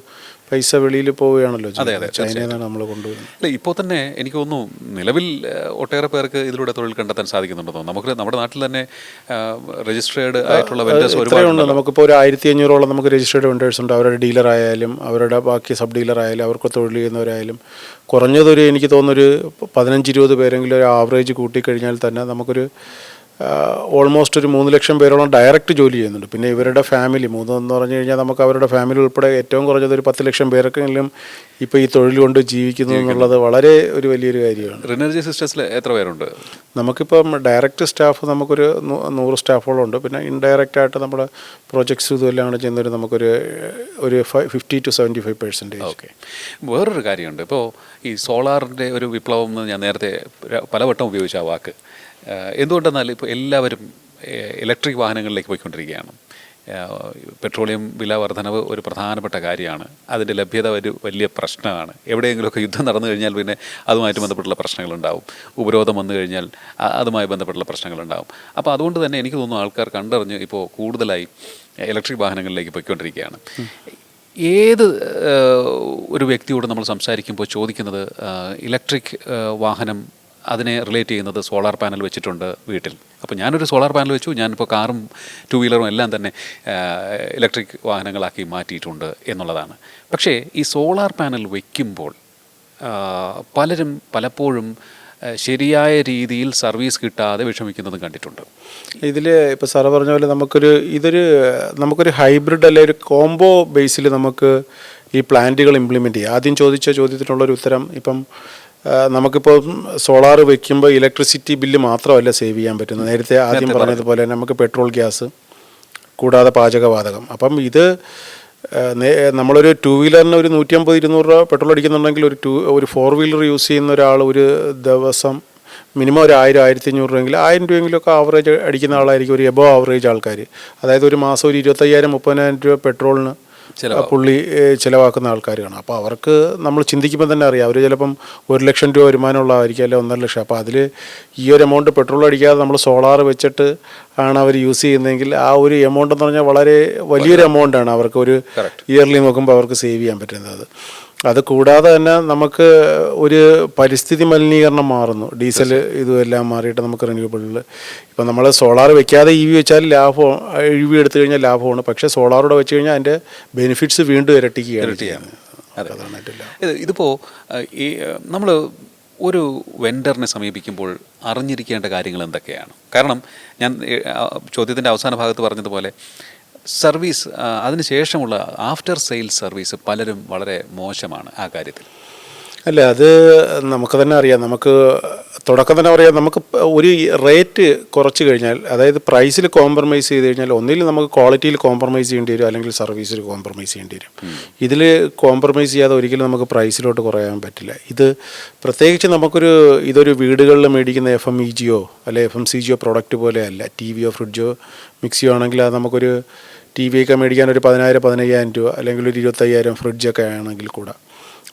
പൈസ വെളിയിൽ പോവുകയാണല്ലോ, ചൈനയിൽ നിന്നാണ് നമ്മൾ കൊണ്ടുവരുന്നത്. അല്ല, ഇപ്പോൾ തന്നെ എനിക്ക് തോന്നുന്നു നിലവിൽ ഒട്ടേറെ പേർക്ക് ഇതിലൂടെ തൊഴിൽ കണ്ടെത്താൻ സാധിക്കുന്നുണ്ടെന്നോ. നമുക്ക് നമ്മുടെ നാട്ടിൽ തന്നെ രജിസ്ട്രേഡ് ആയിട്ടുള്ള വെൻഡേഴ്സ് ഒരുപാടുണ്ട്. നമുക്കിപ്പോൾ ഒരു 1500ഓളം നമുക്ക് രജിസ്ട്രേഡ് വെൻഡേഴ്സ് ഉണ്ട്. അവരുടെ ഡീലറായാലും അവരുടെ ബാക്കി സബ് ഡീലറായാലും അവർക്ക് തൊഴിൽ ചെയ്യുന്നവരായാലും കുറഞ്ഞതൊരു എനിക്ക് തോന്നുന്നൊരു 15-20 പേരെങ്കിലും ഒരു ആവറേജ് കൂട്ടിക്കഴിഞ്ഞാൽ തന്നെ നമുക്കൊരു ഓൾമോസ്റ്റ് ഒരു 3 ലക്ഷം പേരോളം ഡയറക്റ്റ് ജോലി ചെയ്യുന്നുണ്ട്. പിന്നെ ഇവരുടെ ഫാമിലി 3 എന്ന് പറഞ്ഞു കഴിഞ്ഞാൽ നമുക്ക് അവരുടെ ഫാമിലി ഉൾപ്പെടെ ഏറ്റവും കുറഞ്ഞത് ഒരു 10 ലക്ഷം പേർക്കെങ്കിലും ഇപ്പോൾ ഈ തൊഴിൽ കൊണ്ട് ജീവിക്കുന്നു എന്നുള്ളത് വളരെ ഒരു വലിയൊരു കാര്യമാണ്. റിനർജി സിസ്റ്റംസിൽ എത്ര പേരുണ്ട്? നമുക്കിപ്പം ഡയറക്റ്റ് സ്റ്റാഫ് നമുക്കൊരു 100 സ്റ്റാഫോളം ഉണ്ട്. പിന്നെ ഇൻഡയറക്റ്റ് ആയിട്ട് നമ്മുടെ പ്രോജക്ട്സ് ഇതെല്ലാം ചെയ്യുന്നവർ നമുക്കൊരു 50 to 75%. ഓക്കെ. വേറൊരു കാര്യമുണ്ട്. ഇപ്പോൾ ഈ സോളാറിൻ്റെ ഒരു വിപ്ലവം എന്ന് ഞാൻ നേരത്തെ പലവട്ടം ഉപയോഗിച്ച ആ വാക്ക് എന്തുകൊണ്ടെന്നാൽ ഇപ്പോൾ എല്ലാവരും ഇലക്ട്രിക് വാഹനങ്ങളിലേക്ക് പോയിക്കൊണ്ടിരിക്കുകയാണ്. പെട്രോളിയം വില വർധനവ് ഒരു പ്രധാനപ്പെട്ട കാര്യമാണ്. അതിൻ്റെ ലഭ്യത ഒരു വലിയ പ്രശ്നമാണ്. എവിടെയെങ്കിലുമൊക്കെ യുദ്ധം നടന്നു കഴിഞ്ഞാൽ പിന്നെ അതുമായിട്ട് ബന്ധപ്പെട്ടുള്ള പ്രശ്നങ്ങളുണ്ടാവും. ഉപരോധം വന്നു കഴിഞ്ഞാൽ അതുമായി ബന്ധപ്പെട്ടുള്ള പ്രശ്നങ്ങളുണ്ടാവും. അപ്പോൾ അതുകൊണ്ട് തന്നെ എനിക്ക് തോന്നുന്നു ആൾക്കാർ കണ്ടറിഞ്ഞ് ഇപ്പോൾ കൂടുതലായി ഇലക്ട്രിക് വാഹനങ്ങളിലേക്ക് പോയിക്കൊണ്ടിരിക്കുകയാണ്. ഏത് ഒരു വ്യക്തിയോട് നമ്മൾ സംസാരിക്കുമ്പോൾ ചോദിക്കുന്നത് ഇലക്ട്രിക് വാഹനം അതിനെ റിലേറ്റ് ചെയ്യുന്നത് സോളാർ പാനൽ വെച്ചിട്ടുണ്ട് വീട്ടിൽ. അപ്പോൾ ഞാനൊരു സോളാർ പാനൽ വെച്ചു, ഞാനിപ്പോൾ കാറും 2 വീലറും എല്ലാം തന്നെ ഇലക്ട്രിക് വാഹനങ്ങളാക്കി മാറ്റിയിട്ടുണ്ട് എന്നുള്ളതാണ്. പക്ഷേ ഈ സോളാർ പാനൽ വയ്ക്കുമ്പോൾ പലരും പലപ്പോഴും ശരിയായ രീതിയിൽ സർവീസ് കിട്ടാതെ വിഷമിക്കുന്നതും കണ്ടിട്ടുണ്ട്. ഇതിൽ ഇപ്പോൾ സാറ് പറഞ്ഞ പോലെ നമുക്കൊരു ഹൈബ്രിഡ് അല്ലെ ഒരു കോംബോ ബേസിൽ നമുക്ക് ഈ പ്ലാന്റുകൾ ഇംപ്ലിമെൻറ്റ് ചെയ്യാം. ആദ്യം ചോദിച്ച ചോദ്യത്തിനുള്ളൊരു ഉത്തരം, ഇപ്പം നമുക്കിപ്പോൾ സോളാർ വയ്ക്കുമ്പോൾ ഇലക്ട്രിസിറ്റി ബില്ല് മാത്രമല്ല സേവ് ചെയ്യാൻ പറ്റുന്നത്. നേരത്തെ ആദ്യം പറഞ്ഞതുപോലെ നമുക്ക് പെട്രോൾ, ഗ്യാസ് കൂടാതെ പാചകവാതകം. അപ്പം ഇത് നമ്മളൊരു 2 വീലറിന് ഒരു 150-200 രൂപ പെട്രോൾ അടിക്കുന്നുണ്ടെങ്കിൽ ഒരു 4 വീലർ യൂസ് ചെയ്യുന്ന ഒരാൾ ഒരു ദിവസം മിനിമം ഒരു 1000-1500 രൂപയെങ്കിലും 1000 രൂപയെങ്കിലുമൊക്കെ ആവറേജ് അടിക്കുന്ന ആളായിരിക്കും ഒരു എബോ ആവറേജ് ആൾക്കാർ. അതായത് ഒരു മാസം ഒരു 25,000-30,000 രൂപ പെട്രോളിന് പുള്ളി ചിലവാക്കുന്ന ആൾക്കാർ കാണാം. അപ്പോൾ അവർക്ക് നമ്മൾ ചിന്തിക്കുമ്പോൾ തന്നെ അറിയാം, അവർ ചിലപ്പം 1 ലക്ഷം രൂപ വരുമാനമുള്ളതായിരിക്കും, അല്ലെങ്കിൽ 1.5 ലക്ഷം. അപ്പോൾ അതിൽ ഈ ഒരു എമൗണ്ട് പെട്രോൾ അടിക്കാതെ നമ്മൾ സോളാർ വെച്ചിട്ട് ആണ് അവർ യൂസ് ചെയ്യുന്നതെങ്കിൽ ആ ഒരു എമൗണ്ട് എന്ന് പറഞ്ഞാൽ വളരെ വലിയൊരു എമൗണ്ടാണ് അവർക്ക് ഒരു ഇയർലി നോക്കുമ്പോൾ അവർക്ക് സേവ് ചെയ്യാൻ പറ്റുന്നത്. അത് കൂടാതെ തന്നെ നമുക്ക് ഒരു പരിസ്ഥിതി മലിനീകരണം മാറുന്നു. ഡീസൽ ഇതുമെല്ലാം മാറിയിട്ട് നമുക്ക് റിന്യൂവബിളിൽ ഇപ്പം നമ്മൾ സോളാർ വെക്കാതെ EV വെച്ചാൽ ലാഭം, EV എടുത്തു കഴിഞ്ഞാൽ ലാഭമാണ്. പക്ഷേ സോളാറോടെ വെച്ച് കഴിഞ്ഞാൽ അതിൻ്റെ ബെനിഫിറ്റ്സ് വീണ്ടും ഇരട്ടിക്കുകയാണ്. ഇതിപ്പോൾ ഈ നമ്മൾ ഒരു വെൻഡറിനെ സമീപിക്കുമ്പോൾ അറിഞ്ഞിരിക്കേണ്ട കാര്യങ്ങൾ എന്തൊക്കെയാണ്? കാരണം ഞാൻ ചോദ്യത്തിൻ്റെ അവസാന ഭാഗത്ത് പറഞ്ഞതുപോലെ സർവീസ്, അതിനുശേഷമുള്ള ആഫ്റ്റർ സെയിൽസ് സർവീസ് പലരും വളരെ മോശമാണ് ആ കാര്യത്തിൽ. അല്ല, അത് നമുക്ക് തന്നെ അറിയാം. നമുക്ക് തുടക്കം തന്നെ പറയാം, നമുക്ക് ഒരു റേറ്റ് കുറച്ച് കഴിഞ്ഞാൽ, അതായത് പ്രൈസിൽ കോംപ്രമൈസ് ചെയ്ത് കഴിഞ്ഞാൽ ഒന്നിൽ നമുക്ക് ക്വാളിറ്റിയിൽ കോംപ്രമൈസ് ചെയ്യേണ്ടി വരും, അല്ലെങ്കിൽ സർവീസിൽ കോംപ്രമൈസ് ചെയ്യേണ്ടി വരും. ഇതിൽ കോംപ്രമൈസ് ചെയ്യാതെ ഒരിക്കലും നമുക്ക് പ്രൈസിലോട്ട് കുറയാൻ പറ്റില്ല. ഇത് പ്രത്യേകിച്ച് ഇതൊരു വീടുകളിൽ മേടിക്കുന്ന FMEGയോ അല്ലെ FMCGയോ പ്രോഡക്റ്റ് പോലെയല്ല. TVയോ ഫ്രിഡ്ജോ മിക്സിയോ ആണെങ്കിൽ അത് നമുക്കൊരു TV ഒക്കെ മേടിക്കാൻ ഒരു 10,000-15,000 രൂപ, അല്ലെങ്കിൽ ഒരു 25,000 ഫ്രിഡ്ജൊക്കെ ആണെങ്കിൽ കൂടെ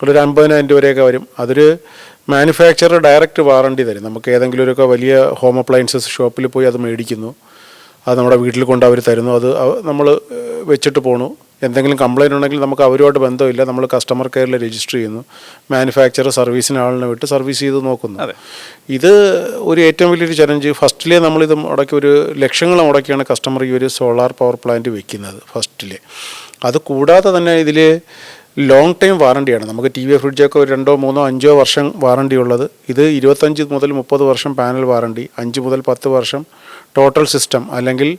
ഒരു 50,000 രൂപയൊക്കെ വരും. അതൊരു മാനുഫാക്ചറർ ഡയറക്റ്റ് വാറണ്ടി തരും. നമുക്ക് ഏതെങ്കിലും ഒരു വലിയ ഹോം അപ്ലയൻസസ് ഷോപ്പിൽ പോയി അത് മേടിക്കുന്നു, അത് നമ്മുടെ വീട്ടിൽ കൊണ്ട് അവർ തരുന്നു, അത് നമ്മൾ വെച്ചിട്ട് പോണു. എന്തെങ്കിലും കംപ്ലയിൻ്റ് ഉണ്ടെങ്കിൽ നമുക്ക് അവരുമായിട്ട് ബന്ധമില്ല, നമ്മൾ കസ്റ്റമർ കെയറിൽ രജിസ്റ്റർ ചെയ്യുന്നു, മാനുഫാക്ചറർ സർവീസിന് ആളിനെ വിട്ട് സർവീസ് ചെയ്ത് നോക്കുന്നു. ഇത് ഒരു ഏറ്റവും വലിയൊരു ചലഞ്ച്. ഫസ്റ്റിലേ നമ്മളിത് മുടക്കി ഒരു ലക്ഷങ്ങൾ മുടക്കിയാണ് കസ്റ്റമർ ഈ ഒരു സോളാർ പവർ പ്ലാന്റ് വെക്കുന്നത് ഫസ്റ്റിലെ. അത് കൂടാതെ തന്നെ ഇതിൽ ലോങ് ടൈം വാറണ്ടിയാണ്. നമുക്ക് ടി വി ഫ്രിഡ്ജൊക്കെ ഒരു 2, 3, 5 വർഷം വാറണ്ടി ഉള്ളത്. ഇത് 25 മുതൽ 30 വർഷം പാനൽ വാറണ്ടി, 5 മുതൽ 10 വർഷം ടോട്ടൽ സിസ്റ്റം അല്ലെങ്കിൽ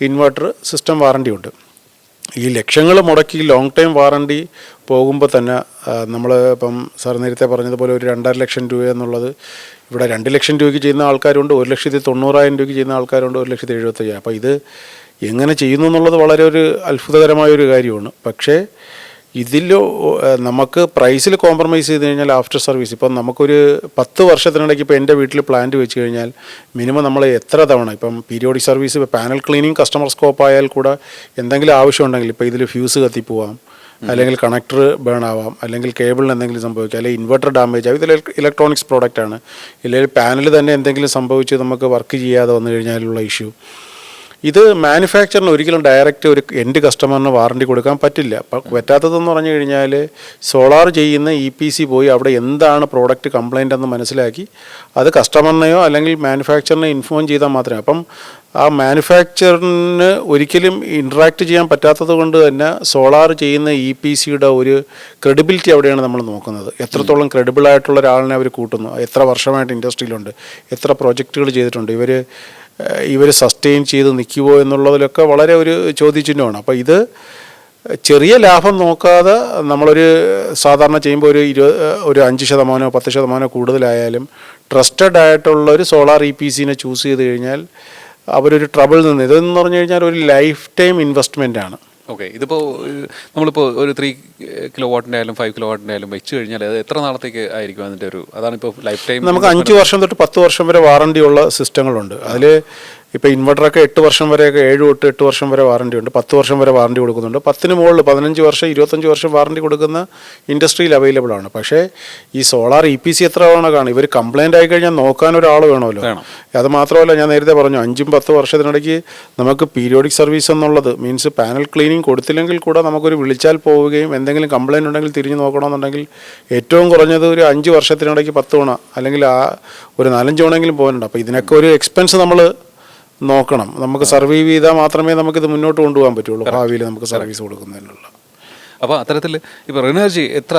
ഇൻവെർട്ടർ സിസ്റ്റം വാറണ്ടി ഉണ്ട്. ഈ ലക്ഷങ്ങൾ മുടക്കി ലോങ് ടൈം വാറണ്ടി പോകുമ്പോൾ തന്നെ നമ്മൾ ഇപ്പം സാർ നേരത്തെ പറഞ്ഞതുപോലെ ഒരു 2.5 ലക്ഷം രൂപ എന്നുള്ളത് ഇവിടെ 2 ലക്ഷം രൂപയ്ക്ക് ചെയ്യുന്ന ആൾക്കാരുണ്ട്, 1,90,000 രൂപയ്ക്ക് ചെയ്യുന്ന ആൾക്കാരുണ്ട്, 1,75,000. അപ്പോൾ ഇത് എങ്ങനെ ചെയ്യുന്നു എന്നുള്ളത് വളരെ ഒരു അത്ഭുതകരമായൊരു കാര്യമാണ്. പക്ഷേ ഇതിൽ നമുക്ക് പ്രൈസിൽ കോംപ്രമൈസ് ചെയ്ത് കഴിഞ്ഞാൽ ആഫ്റ്റർ സർവീസ് ഇപ്പം നമുക്കൊരു 10 വർഷത്തിനിടയ്ക്ക് ഇപ്പോൾ എൻ്റെ വീട്ടിൽ പ്ലാന്റ് വെച്ച് കഴിഞ്ഞാൽ മിനിമം നമ്മൾ എത്ര തവണ ഇപ്പം പീരിയോഡിക് സർവീസ് ഇപ്പോൾ പാനൽ ക്ലീനിങ് കസ്റ്റമർ സ്കോപ്പ് ആയാൽ കൂടെ എന്തെങ്കിലും ആവശ്യമുണ്ടെങ്കിൽ ഇപ്പോൾ ഇതിൽ ഫ്യൂസ് കത്തിപ്പോവാം, അല്ലെങ്കിൽ കണക്ടർ ബേൺ ആവാം, അല്ലെങ്കിൽ കേബിളിന് എന്തെങ്കിലും സംഭവിക്കാം, അല്ലെങ്കിൽ ഇൻവെർട്ടർ ഡാമേജ് ആവും. ഇതിൽ ഇലക്ട്രോണിക്സ് പ്രോഡക്റ്റാണ്. ഇല്ലെങ്കിൽ പാനൽ തന്നെ എന്തെങ്കിലും സംഭവിച്ച് നമുക്ക് വർക്ക് ചെയ്യാതെ വന്നു കഴിഞ്ഞാലുള്ള ഇഷ്യൂ. ഇത് മാനുഫാക്ചറിന് ഒരിക്കലും ഡയറക്റ്റ് ഒരു എൻഡ് കസ്റ്റമറിന് വാറണ്ടി കൊടുക്കാൻ പറ്റില്ല. പറ്റാത്തതെന്ന് പറഞ്ഞു കഴിഞ്ഞാൽ സോളാർ ചെയ്യുന്ന EPC പോയി അവിടെ എന്താണ് പ്രോഡക്റ്റ് കംപ്ലൈൻ്റ് എന്ന് മനസ്സിലാക്കി അത് കസ്റ്റമറിനെയോ അല്ലെങ്കിൽ മാനുഫാക്ചറിനെ ഇൻഫോം ചെയ്താൽ മാത്രമേ. അപ്പം ആ മാനുഫാക്ചറിന് ഒരിക്കലും ഇൻട്രാക്ട് ചെയ്യാൻ പറ്റാത്തത് കൊണ്ട് തന്നെ സോളാർ ചെയ്യുന്ന EPCയുടെ ഒരു ക്രെഡിബിലിറ്റി അവിടെയാണ് നമ്മൾ നോക്കുന്നത്. എത്രത്തോളം ക്രെഡിബിൾ ആയിട്ടുള്ള ഒരാളിനെ അവർ കൂട്ടുന്നു, എത്ര വർഷമായിട്ട് ഇൻഡസ്ട്രിയിലുണ്ട്, എത്ര പ്രോജക്റ്റുകൾ ചെയ്തിട്ടുണ്ട്, ഇവർ സസ്റ്റെയിൻ ചെയ്ത് നിൽക്കുമോ എന്നുള്ളതിലൊക്കെ വളരെ ഒരു ചോദ്യചിഹ്നമാണ്. അപ്പോൾ ഇത് ചെറിയ ലാഭം നോക്കാതെ നമ്മളൊരു സാധാരണ ചെയ്യുമ്പോൾ ഒരു 5%, 10% കൂടുതലായാലും ട്രസ്റ്റഡ് ആയിട്ടുള്ള ഒരു സോളാർ EPCനെ ചൂസ് ചെയ്ത് കഴിഞ്ഞാൽ അവരൊരു ട്രബിൾ നിന്ന് ഇതെന്ന് പറഞ്ഞു കഴിഞ്ഞാൽ ഒരു ലൈഫ് ടൈം ഇൻവെസ്റ്റ്മെൻ്റ് ആണ്. ഓക്കെ, ഇതിപ്പോൾ നമ്മളിപ്പോൾ ഒരു 3 കിലോവാട്ടിൻ്റെ ആയാലും 5 കിലോവാട്ടിൻ്റെ ആയാലും വെച്ച് കഴിഞ്ഞാൽ അത് എത്ര നാളത്തേക്ക് ആയിരിക്കും അതിൻ്റെ ഒരു അതാണിപ്പോൾ ലൈഫ് ടൈം? നമുക്ക് 5 വർഷം തൊട്ട് 10 വർഷം വരെ വാറണ്ടിയുള്ള സിസ്റ്റങ്ങളുണ്ട്. അതിൽ ഇപ്പോൾ ഇൻവെർട്ടറൊക്കെ 8 വർഷം വരെയൊക്കെ 7 തൊട്ട് 8 വർഷം വരെ വാറണ്ടി ഉണ്ട്, 10 വർഷം വരെ വാറണ്ടി കൊടുക്കുന്നുണ്ട്. 10-ന് മുകളിൽ 15 വർഷം 25 വർഷം വാറണ്ടി കൊടുക്കുന്ന ഇൻഡസ്ട്രിയിൽ അവൈലബിൾ ആണ്. പക്ഷേ ഈ സോളാർ EPC എത്ര തവണ കാണും? ഇവർ കംപ്ലൈൻ്റ് ആയി കഴിഞ്ഞാൽ നോക്കാൻ ഒരാൾ വേണമല്ലോ. അത് മാത്രമല്ല, ഞാൻ നേരത്തെ പറഞ്ഞു 5-10 വർഷത്തിനിടയ്ക്ക് നമുക്ക് പീരിയോഡിക് സർവീസ് എന്നുള്ളത് മീൻസ് പാനൽ ക്ലീനിങ് കൊടുത്തില്ലെങ്കിൽ കൂടെ നമുക്കൊരു വിളിച്ചാൽ പോവുകയും എന്തെങ്കിലും കംപ്ലൈൻറ്റ് ഉണ്ടെങ്കിൽ തിരിഞ്ഞു നോക്കണമെന്നുണ്ടെങ്കിൽ ഏറ്റവും കുറഞ്ഞത് ഒരു 5 വർഷത്തിനിടയ്ക്ക് 10 തവണ അല്ലെങ്കിൽ ഒരു 4-5 തവണയെങ്കിലും പോകുന്നുണ്ട്. അപ്പോൾ ഇതിനൊക്കെ ഒരു എക്സ്പെൻസ് നമ്മൾ നോക്കണം. നമുക്ക് സർവൈവ് ചെയ്താൽ മാത്രമേ നമുക്കിത് മുന്നോട്ട് കൊണ്ടുപോകാൻ പറ്റുള്ളൂ ഭാവിയിൽ നമുക്ക് സർവീസ് കൊടുക്കുന്നതിനുള്ള. അപ്പോൾ അത്തരത്തിൽ ഇപ്പോൾ റിനർജി എത്ര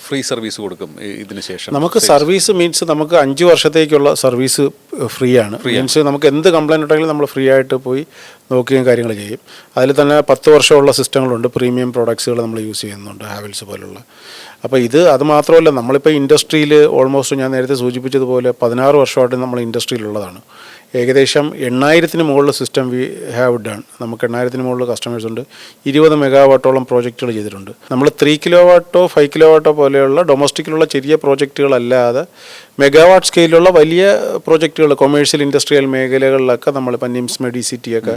ഫ്രീ സർവീസ് കൊടുക്കും ഇതിന് ശേഷം? നമുക്ക് സർവീസ് മീൻസ് നമുക്ക് 5 വർഷത്തേക്കുള്ള സർവീസ് ഫ്രീ ആണ്. മീൻസ് നമുക്ക് എന്ത് കംപ്ലൈൻറ്റ് ഉണ്ടെങ്കിലും നമ്മൾ ഫ്രീ ആയിട്ട് പോയി നോക്കുകയും കാര്യങ്ങൾ ചെയ്യും. അതിൽ തന്നെ 10 വർഷമുള്ള സിസ്റ്റങ്ങളുണ്ട്, പ്രീമിയം പ്രോഡക്ട്സുകൾ നമ്മൾ യൂസ് ചെയ്യുന്നുണ്ട്, ഹാവൽസ് പോലുള്ള. അപ്പോൾ അത് മാത്രമല്ല, നമ്മളിപ്പോൾ ഇൻഡസ്ട്രിയിൽ ഓൾമോസ്റ്റ് ഞാൻ നേരത്തെ സൂചിപ്പിച്ചതുപോലെ 16 വർഷമായിട്ട് നമ്മൾ ഇൻഡസ്ട്രിയിലുള്ളതാണ്. ഏകദേശം 8,000-ന് മുകളിൽ സിസ്റ്റം വി ഹാവ് ഡൺ. നമുക്ക് 8,000-ന് മുകളിൽ കസ്റ്റമേഴ്സ് ഉണ്ട്. 20 മെഗാവാട്ടോളം പ്രോജക്റ്റുകൾ ചെയ്തിട്ടുണ്ട്. നമ്മൾ 3 കിലോവാട്ടോ 5 കിലോവാട്ടോ പോലെയുള്ള ഡൊമസ്റ്റിക്കിലുള്ള ചെറിയ പ്രോജക്റ്റുകളല്ലാതെ മെഗാവാട്ട് സ്കെയിലുള്ള വലിയ പ്രോജക്റ്റുകൾ കൊമേഴ്ഷ്യൽ ഇൻഡസ്ട്രിയൽ മേഖലകളിലൊക്കെ നമ്മളിപ്പോൾ നിംസ് മെഡിസിറ്റിയൊക്കെ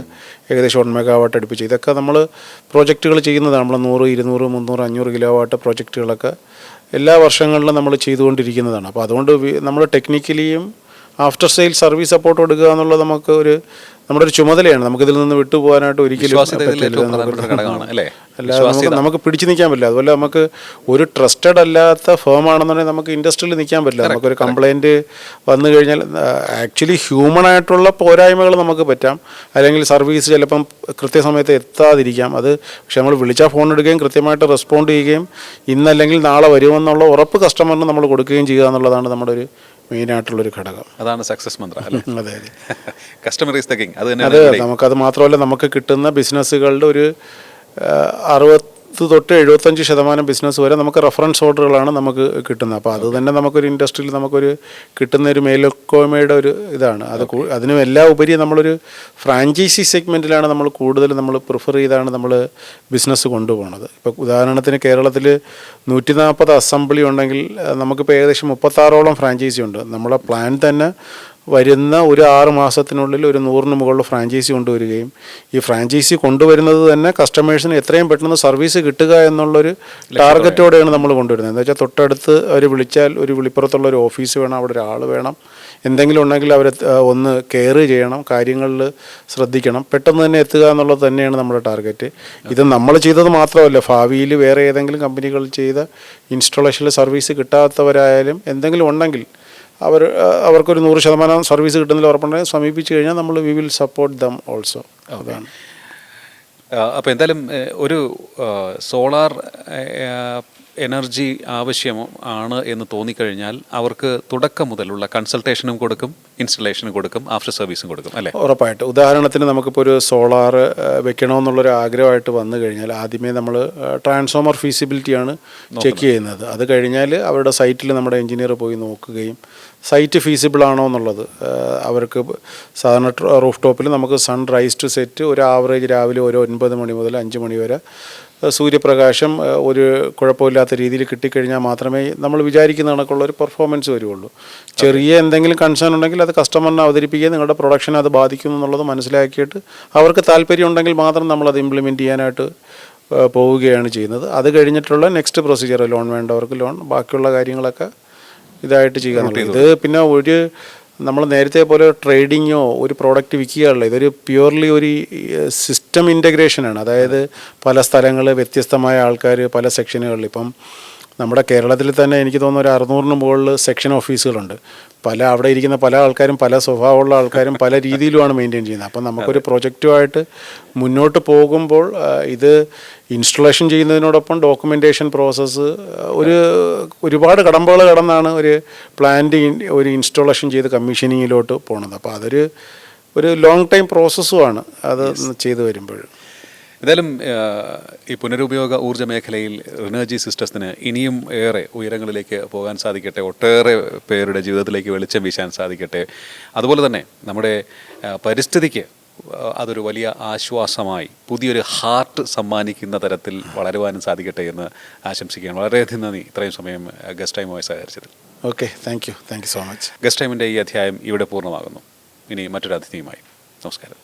ഏകദേശം 1 മെഗാവാട്ട് അടുപ്പിച്ച് ഇതൊക്കെ നമ്മൾ പ്രോജക്റ്റുകൾ ചെയ്യുന്നതാണ്. നമ്മൾ 100, 200, 300, 500 കിലോവാട്ട് പ്രോജക്റ്റുകളൊക്കെ എല്ലാ വർഷങ്ങളിലും നമ്മൾ ചെയ്തുകൊണ്ടിരിക്കുന്നതാണ്. അപ്പോൾ അതുകൊണ്ട് നമ്മൾ ടെക്നിക്കലിയും ആഫ്റ്റർ സെയിൽ സർവീസ് സപ്പോർട്ട് കൊടുക്കുക എന്നുള്ളത് നമ്മുടെ ഒരു ചുമതലയാണ്. നമുക്കിതിൽ നിന്ന് വിട്ടുപോകാനായിട്ട് ഒരിക്കലും നമുക്ക് പിടിച്ചു നിൽക്കാൻ പറ്റില്ല. അതുപോലെ നമുക്ക് ഒരു ട്രസ്റ്റഡ് അല്ലാത്ത ഫേം ആണെന്നുണ്ടെങ്കിൽ നമുക്ക് ഇൻഡസ്ട്രിയിൽ നിൽക്കാൻ പറ്റില്ല. നമുക്കൊരു കംപ്ലൈൻറ്റ് വന്നു കഴിഞ്ഞാൽ ആക്ച്വലി ഹ്യൂമൺ ആയിട്ടുള്ള പോരായ്മകൾ നമുക്ക് പറ്റാം, അല്ലെങ്കിൽ സർവീസ് ചിലപ്പം കൃത്യസമയത്ത് എത്താതിരിക്കാം. പക്ഷെ നമ്മൾ വിളിച്ചാൽ ഫോൺ എടുക്കുകയും കൃത്യമായിട്ട് റെസ്പോണ്ട് ചെയ്യുകയും ഇന്നല്ലെങ്കിൽ നാളെ വരുമെന്നുള്ള ഉറപ്പ് കസ്റ്റമറിന് നമ്മൾ കൊടുക്കുകയും ചെയ്യുക എന്നുള്ളതാണ് നമ്മുടെ ഒരു മെയിനായിട്ടുള്ളൊരു ഘടകം. അതാണ് സക്സസ് മന്ത്രം അല്ലേ? അതെ അതെ, കസ്റ്റമർ ഈസ് ദ കിങ്. അത് നമുക്കത് മാത്രമല്ല, നമുക്ക് കിട്ടുന്ന ബിസിനസ്സുകളുടെ ഒരു 60 തൊട്ട് 75% ബിസിനസ് വരെ നമുക്ക് റെഫറൻസ് ഓർഡറുകളാണ് നമുക്ക് കിട്ടുന്നത്. അപ്പോൾ അത് തന്നെ നമുക്കൊരു ഇൻഡസ്ട്രിയിൽ നമുക്കൊരു കിട്ടുന്ന ഒരു മേൽക്കോയ്മയുടെ ഒരു ഇതാണ്. അതിനും എല്ലാം ഉപരി നമ്മളൊരു ഫ്രാഞ്ചൈസി സെഗ്മെൻറ്റിലാണ് നമ്മൾ കൂടുതൽ പ്രിഫർ ചെയ്താണ് നമ്മൾ ബിസിനസ് കൊണ്ടുപോകുന്നത്. ഇപ്പോൾ ഉദാഹരണത്തിന് കേരളത്തിൽ 140 അസംബ്ലി ഉണ്ടെങ്കിൽ നമുക്കിപ്പോൾ ഏകദേശം 36ഓളം ഫ്രാഞ്ചൈസി ഉണ്ട്. നമ്മുടെ പ്ലാൻ തന്നെ വരുന്ന ഒരു 6 മാസത്തിനുള്ളിൽ ഒരു 100-ന് മുകളിൽ ഫ്രാഞ്ചൈസി കൊണ്ടുവരികയും ഈ ഫ്രാഞ്ചൈസി കൊണ്ടുവരുന്നത് തന്നെ കസ്റ്റമേഴ്സിന് എത്രയും പെട്ടെന്ന് സർവീസ് കിട്ടുക എന്നുള്ളൊരു ടാർഗറ്റോടെയാണ് നമ്മൾ കൊണ്ടുവരുന്നത്. എന്താ വെച്ചാൽ തൊട്ടടുത്ത് അവർ വിളിച്ചാൽ ഒരു വിളിപ്പുറത്തുള്ള ഒരു ഓഫീസ് വേണം, അവിടെ ഒരാൾ വേണം, എന്തെങ്കിലും ഉണ്ടെങ്കിൽ അവരെ ഒന്ന് കെയർ ചെയ്യണം, കാര്യങ്ങളിൽ ശ്രദ്ധിക്കണം, പെട്ടെന്ന് തന്നെ എത്തുക എന്നുള്ളത് തന്നെയാണ് നമ്മുടെ ടാർഗറ്റ്. ഇത് നമ്മൾ ചെയ്തത് മാത്രമല്ല, ഭാവിയിൽ വേറെ ഏതെങ്കിലും കമ്പനികൾ ചെയ്ത ഇൻസ്റ്റലേഷനിൽ സർവീസ് കിട്ടാത്തവരായാലും എന്തെങ്കിലും ഉണ്ടെങ്കിൽ അവർക്കൊരു 100% സർവീസ് കിട്ടുന്നതിൽ ഉറപ്പുണ്ടെങ്കിൽ സമീപിച്ചു കഴിഞ്ഞാൽ നമ്മൾ we will support them also. അതാണ് അപ്പോൾ എന്തായാലും ഒരു സോളാർ എനർജി ആവശ്യം ആണ് എന്ന് തോന്നിക്കഴിഞ്ഞാൽ അവർക്ക് തുടക്കം മുതലുള്ള കൺസൾട്ടേഷനും കൊടുക്കും, ഇൻസ്റ്റലേഷനും കൊടുക്കും, ആഫ്റ്റർ സർവീസും കൊടുക്കും അല്ലേ? ഉറപ്പായിട്ട്. ഉദാഹരണത്തിന് നമുക്കിപ്പോൾ ഒരു സോളാർ വെക്കണമെന്നുള്ളൊരു ആഗ്രഹമായിട്ട് വന്നു കഴിഞ്ഞാൽ ആദ്യമേ നമ്മൾ ട്രാൻസ്ഫോമർ ഫീസിബിലിറ്റിയാണ് ചെക്ക് ചെയ്യുന്നത്. അത് കഴിഞ്ഞാൽ അവരുടെ സൈറ്റിൽ നമ്മുടെ എഞ്ചിനീയർ പോയി നോക്കുകയും സൈറ്റ് ഫീസിബിൾ ആണോ എന്നുള്ളത് അവർക്ക് സാധാരണ റൂഫ് ടോപ്പിൽ നമുക്ക് സൺ റൈസ് ടു സെറ്റ് ഒരു ആവറേജ് രാവിലെ ഒരു 9 മണി മുതൽ 5 മണി വരെ സൂര്യപ്രകാശം ഒരു കുഴപ്പമില്ലാത്ത രീതിയിൽ കിട്ടിക്കഴിഞ്ഞാൽ മാത്രമേ നമ്മൾ വിചാരിക്കുന്ന കണക്കുള്ള ഒരു പെർഫോമൻസ് വരുള്ളൂ. ചെറിയ എന്തെങ്കിലും കൺസേൺ ഉണ്ടെങ്കിൽ അത് കസ്റ്റമറിനെ അവതരിപ്പിക്കുക, നിങ്ങളുടെ പ്രൊഡക്ഷൻ അത് ബാധിക്കുന്നു എന്നുള്ളത് മനസ്സിലാക്കിയിട്ട് അവർക്ക് താല്പര്യം ഉണ്ടെങ്കിൽ മാത്രം നമ്മളത് ഇംപ്ലിമെൻറ്റ് ചെയ്യാനായിട്ട് പോവുകയാണ് ചെയ്യുന്നത്. അത് കഴിഞ്ഞിട്ടുള്ള നെക്സ്റ്റ് പ്രൊസീജിയർ, ലോൺ വേണ്ടവർക്ക് ലോൺ, ബാക്കിയുള്ള കാര്യങ്ങളൊക്കെ ഇതായിട്ട് ചെയ്യുക എന്നുള്ളത്. ഇത് പിന്നെ ഒരു നമ്മൾ നേരത്തെ പോലെ ട്രേഡിങ്ങോ ഒരു പ്രോഡക്റ്റ് വിൽക്കുകയല്ല, ഇതൊരു പ്യുവർലി ഒരു സിസ്റ്റം ഇൻ്റഗ്രേഷനാണ്. അതായത് പല സ്ഥലങ്ങൾ, വ്യത്യസ്തമായ ആൾക്കാർ, പല സെക്ഷനുകളിൽ. ഇപ്പം നമ്മുടെ കേരളത്തിൽ തന്നെ എനിക്ക് തോന്നുന്നു ഒരു 600-ന് മുകളിൽ സെക്ഷൻ ഓഫീസുകളുണ്ട്. അവിടെ ഇരിക്കുന്ന പല ആൾക്കാരും പല സ്വഭാവമുള്ള ആൾക്കാരും പല രീതിയിലുമാണ് മെയിൻറ്റെയിൻ ചെയ്യുന്നത്. അപ്പം നമുക്കൊരു പ്രൊജക്റ്റുമായിട്ട് മുന്നോട്ട് പോകുമ്പോൾ ഇത് ഇൻസ്റ്റലേഷൻ ചെയ്യുന്നതിനോടൊപ്പം ഡോക്യുമെൻറ്റേഷൻ പ്രോസസ്സ് ഒരുപാട് കടമ്പകൾ കടന്നാണ് ഒരു പ്ലാന്റ് ഒരു ഇൻസ്റ്റലേഷൻ ചെയ്ത് കമ്മീഷനിങ്ങിലോട്ട് പോണത്. അപ്പോൾ ഒരു ലോങ് ടൈം പ്രോസസ്സുമാണ് അത് ചെയ്തു വരുമ്പോൾ. എന്തായാലും ഈ പുനരുപയോഗ ഊർജ്ജ മേഖലയിൽ റിനർജി സിസ്റ്റത്തിന് ഇനിയും ഏറെ ഉയരങ്ങളിലേക്ക് പോകാൻ സാധിക്കട്ടെ, ഒട്ടേറെ പേരുടെ ജീവിതത്തിലേക്ക് വെളിച്ചം വീശാൻ സാധിക്കട്ടെ. അതുപോലെ തന്നെ നമ്മുടെ പരിസ്ഥിതിക്ക് അതൊരു വലിയ ആശ്വാസമായി പുതിയൊരു ഹാർട്ട് സമ്മാനിക്കുന്ന തരത്തിൽ വളരുവാനും സാധിക്കട്ടെ എന്ന് ആശംസിക്കുകയാണ്. വളരെയധികം നന്ദി ഇത്രയും സമയം ഗസ്റ്റ് ടൈമുമായി സഹകരിച്ചതിൽ. Okay, thank you so much. Guest ടൈമിൻ്റെ ഈ അധ്യായം ഇവിടെ പൂർണ്ണമാകുന്നു. ഇനി മറ്റൊരു അതിഥിയുമായി. നമസ്കാരം.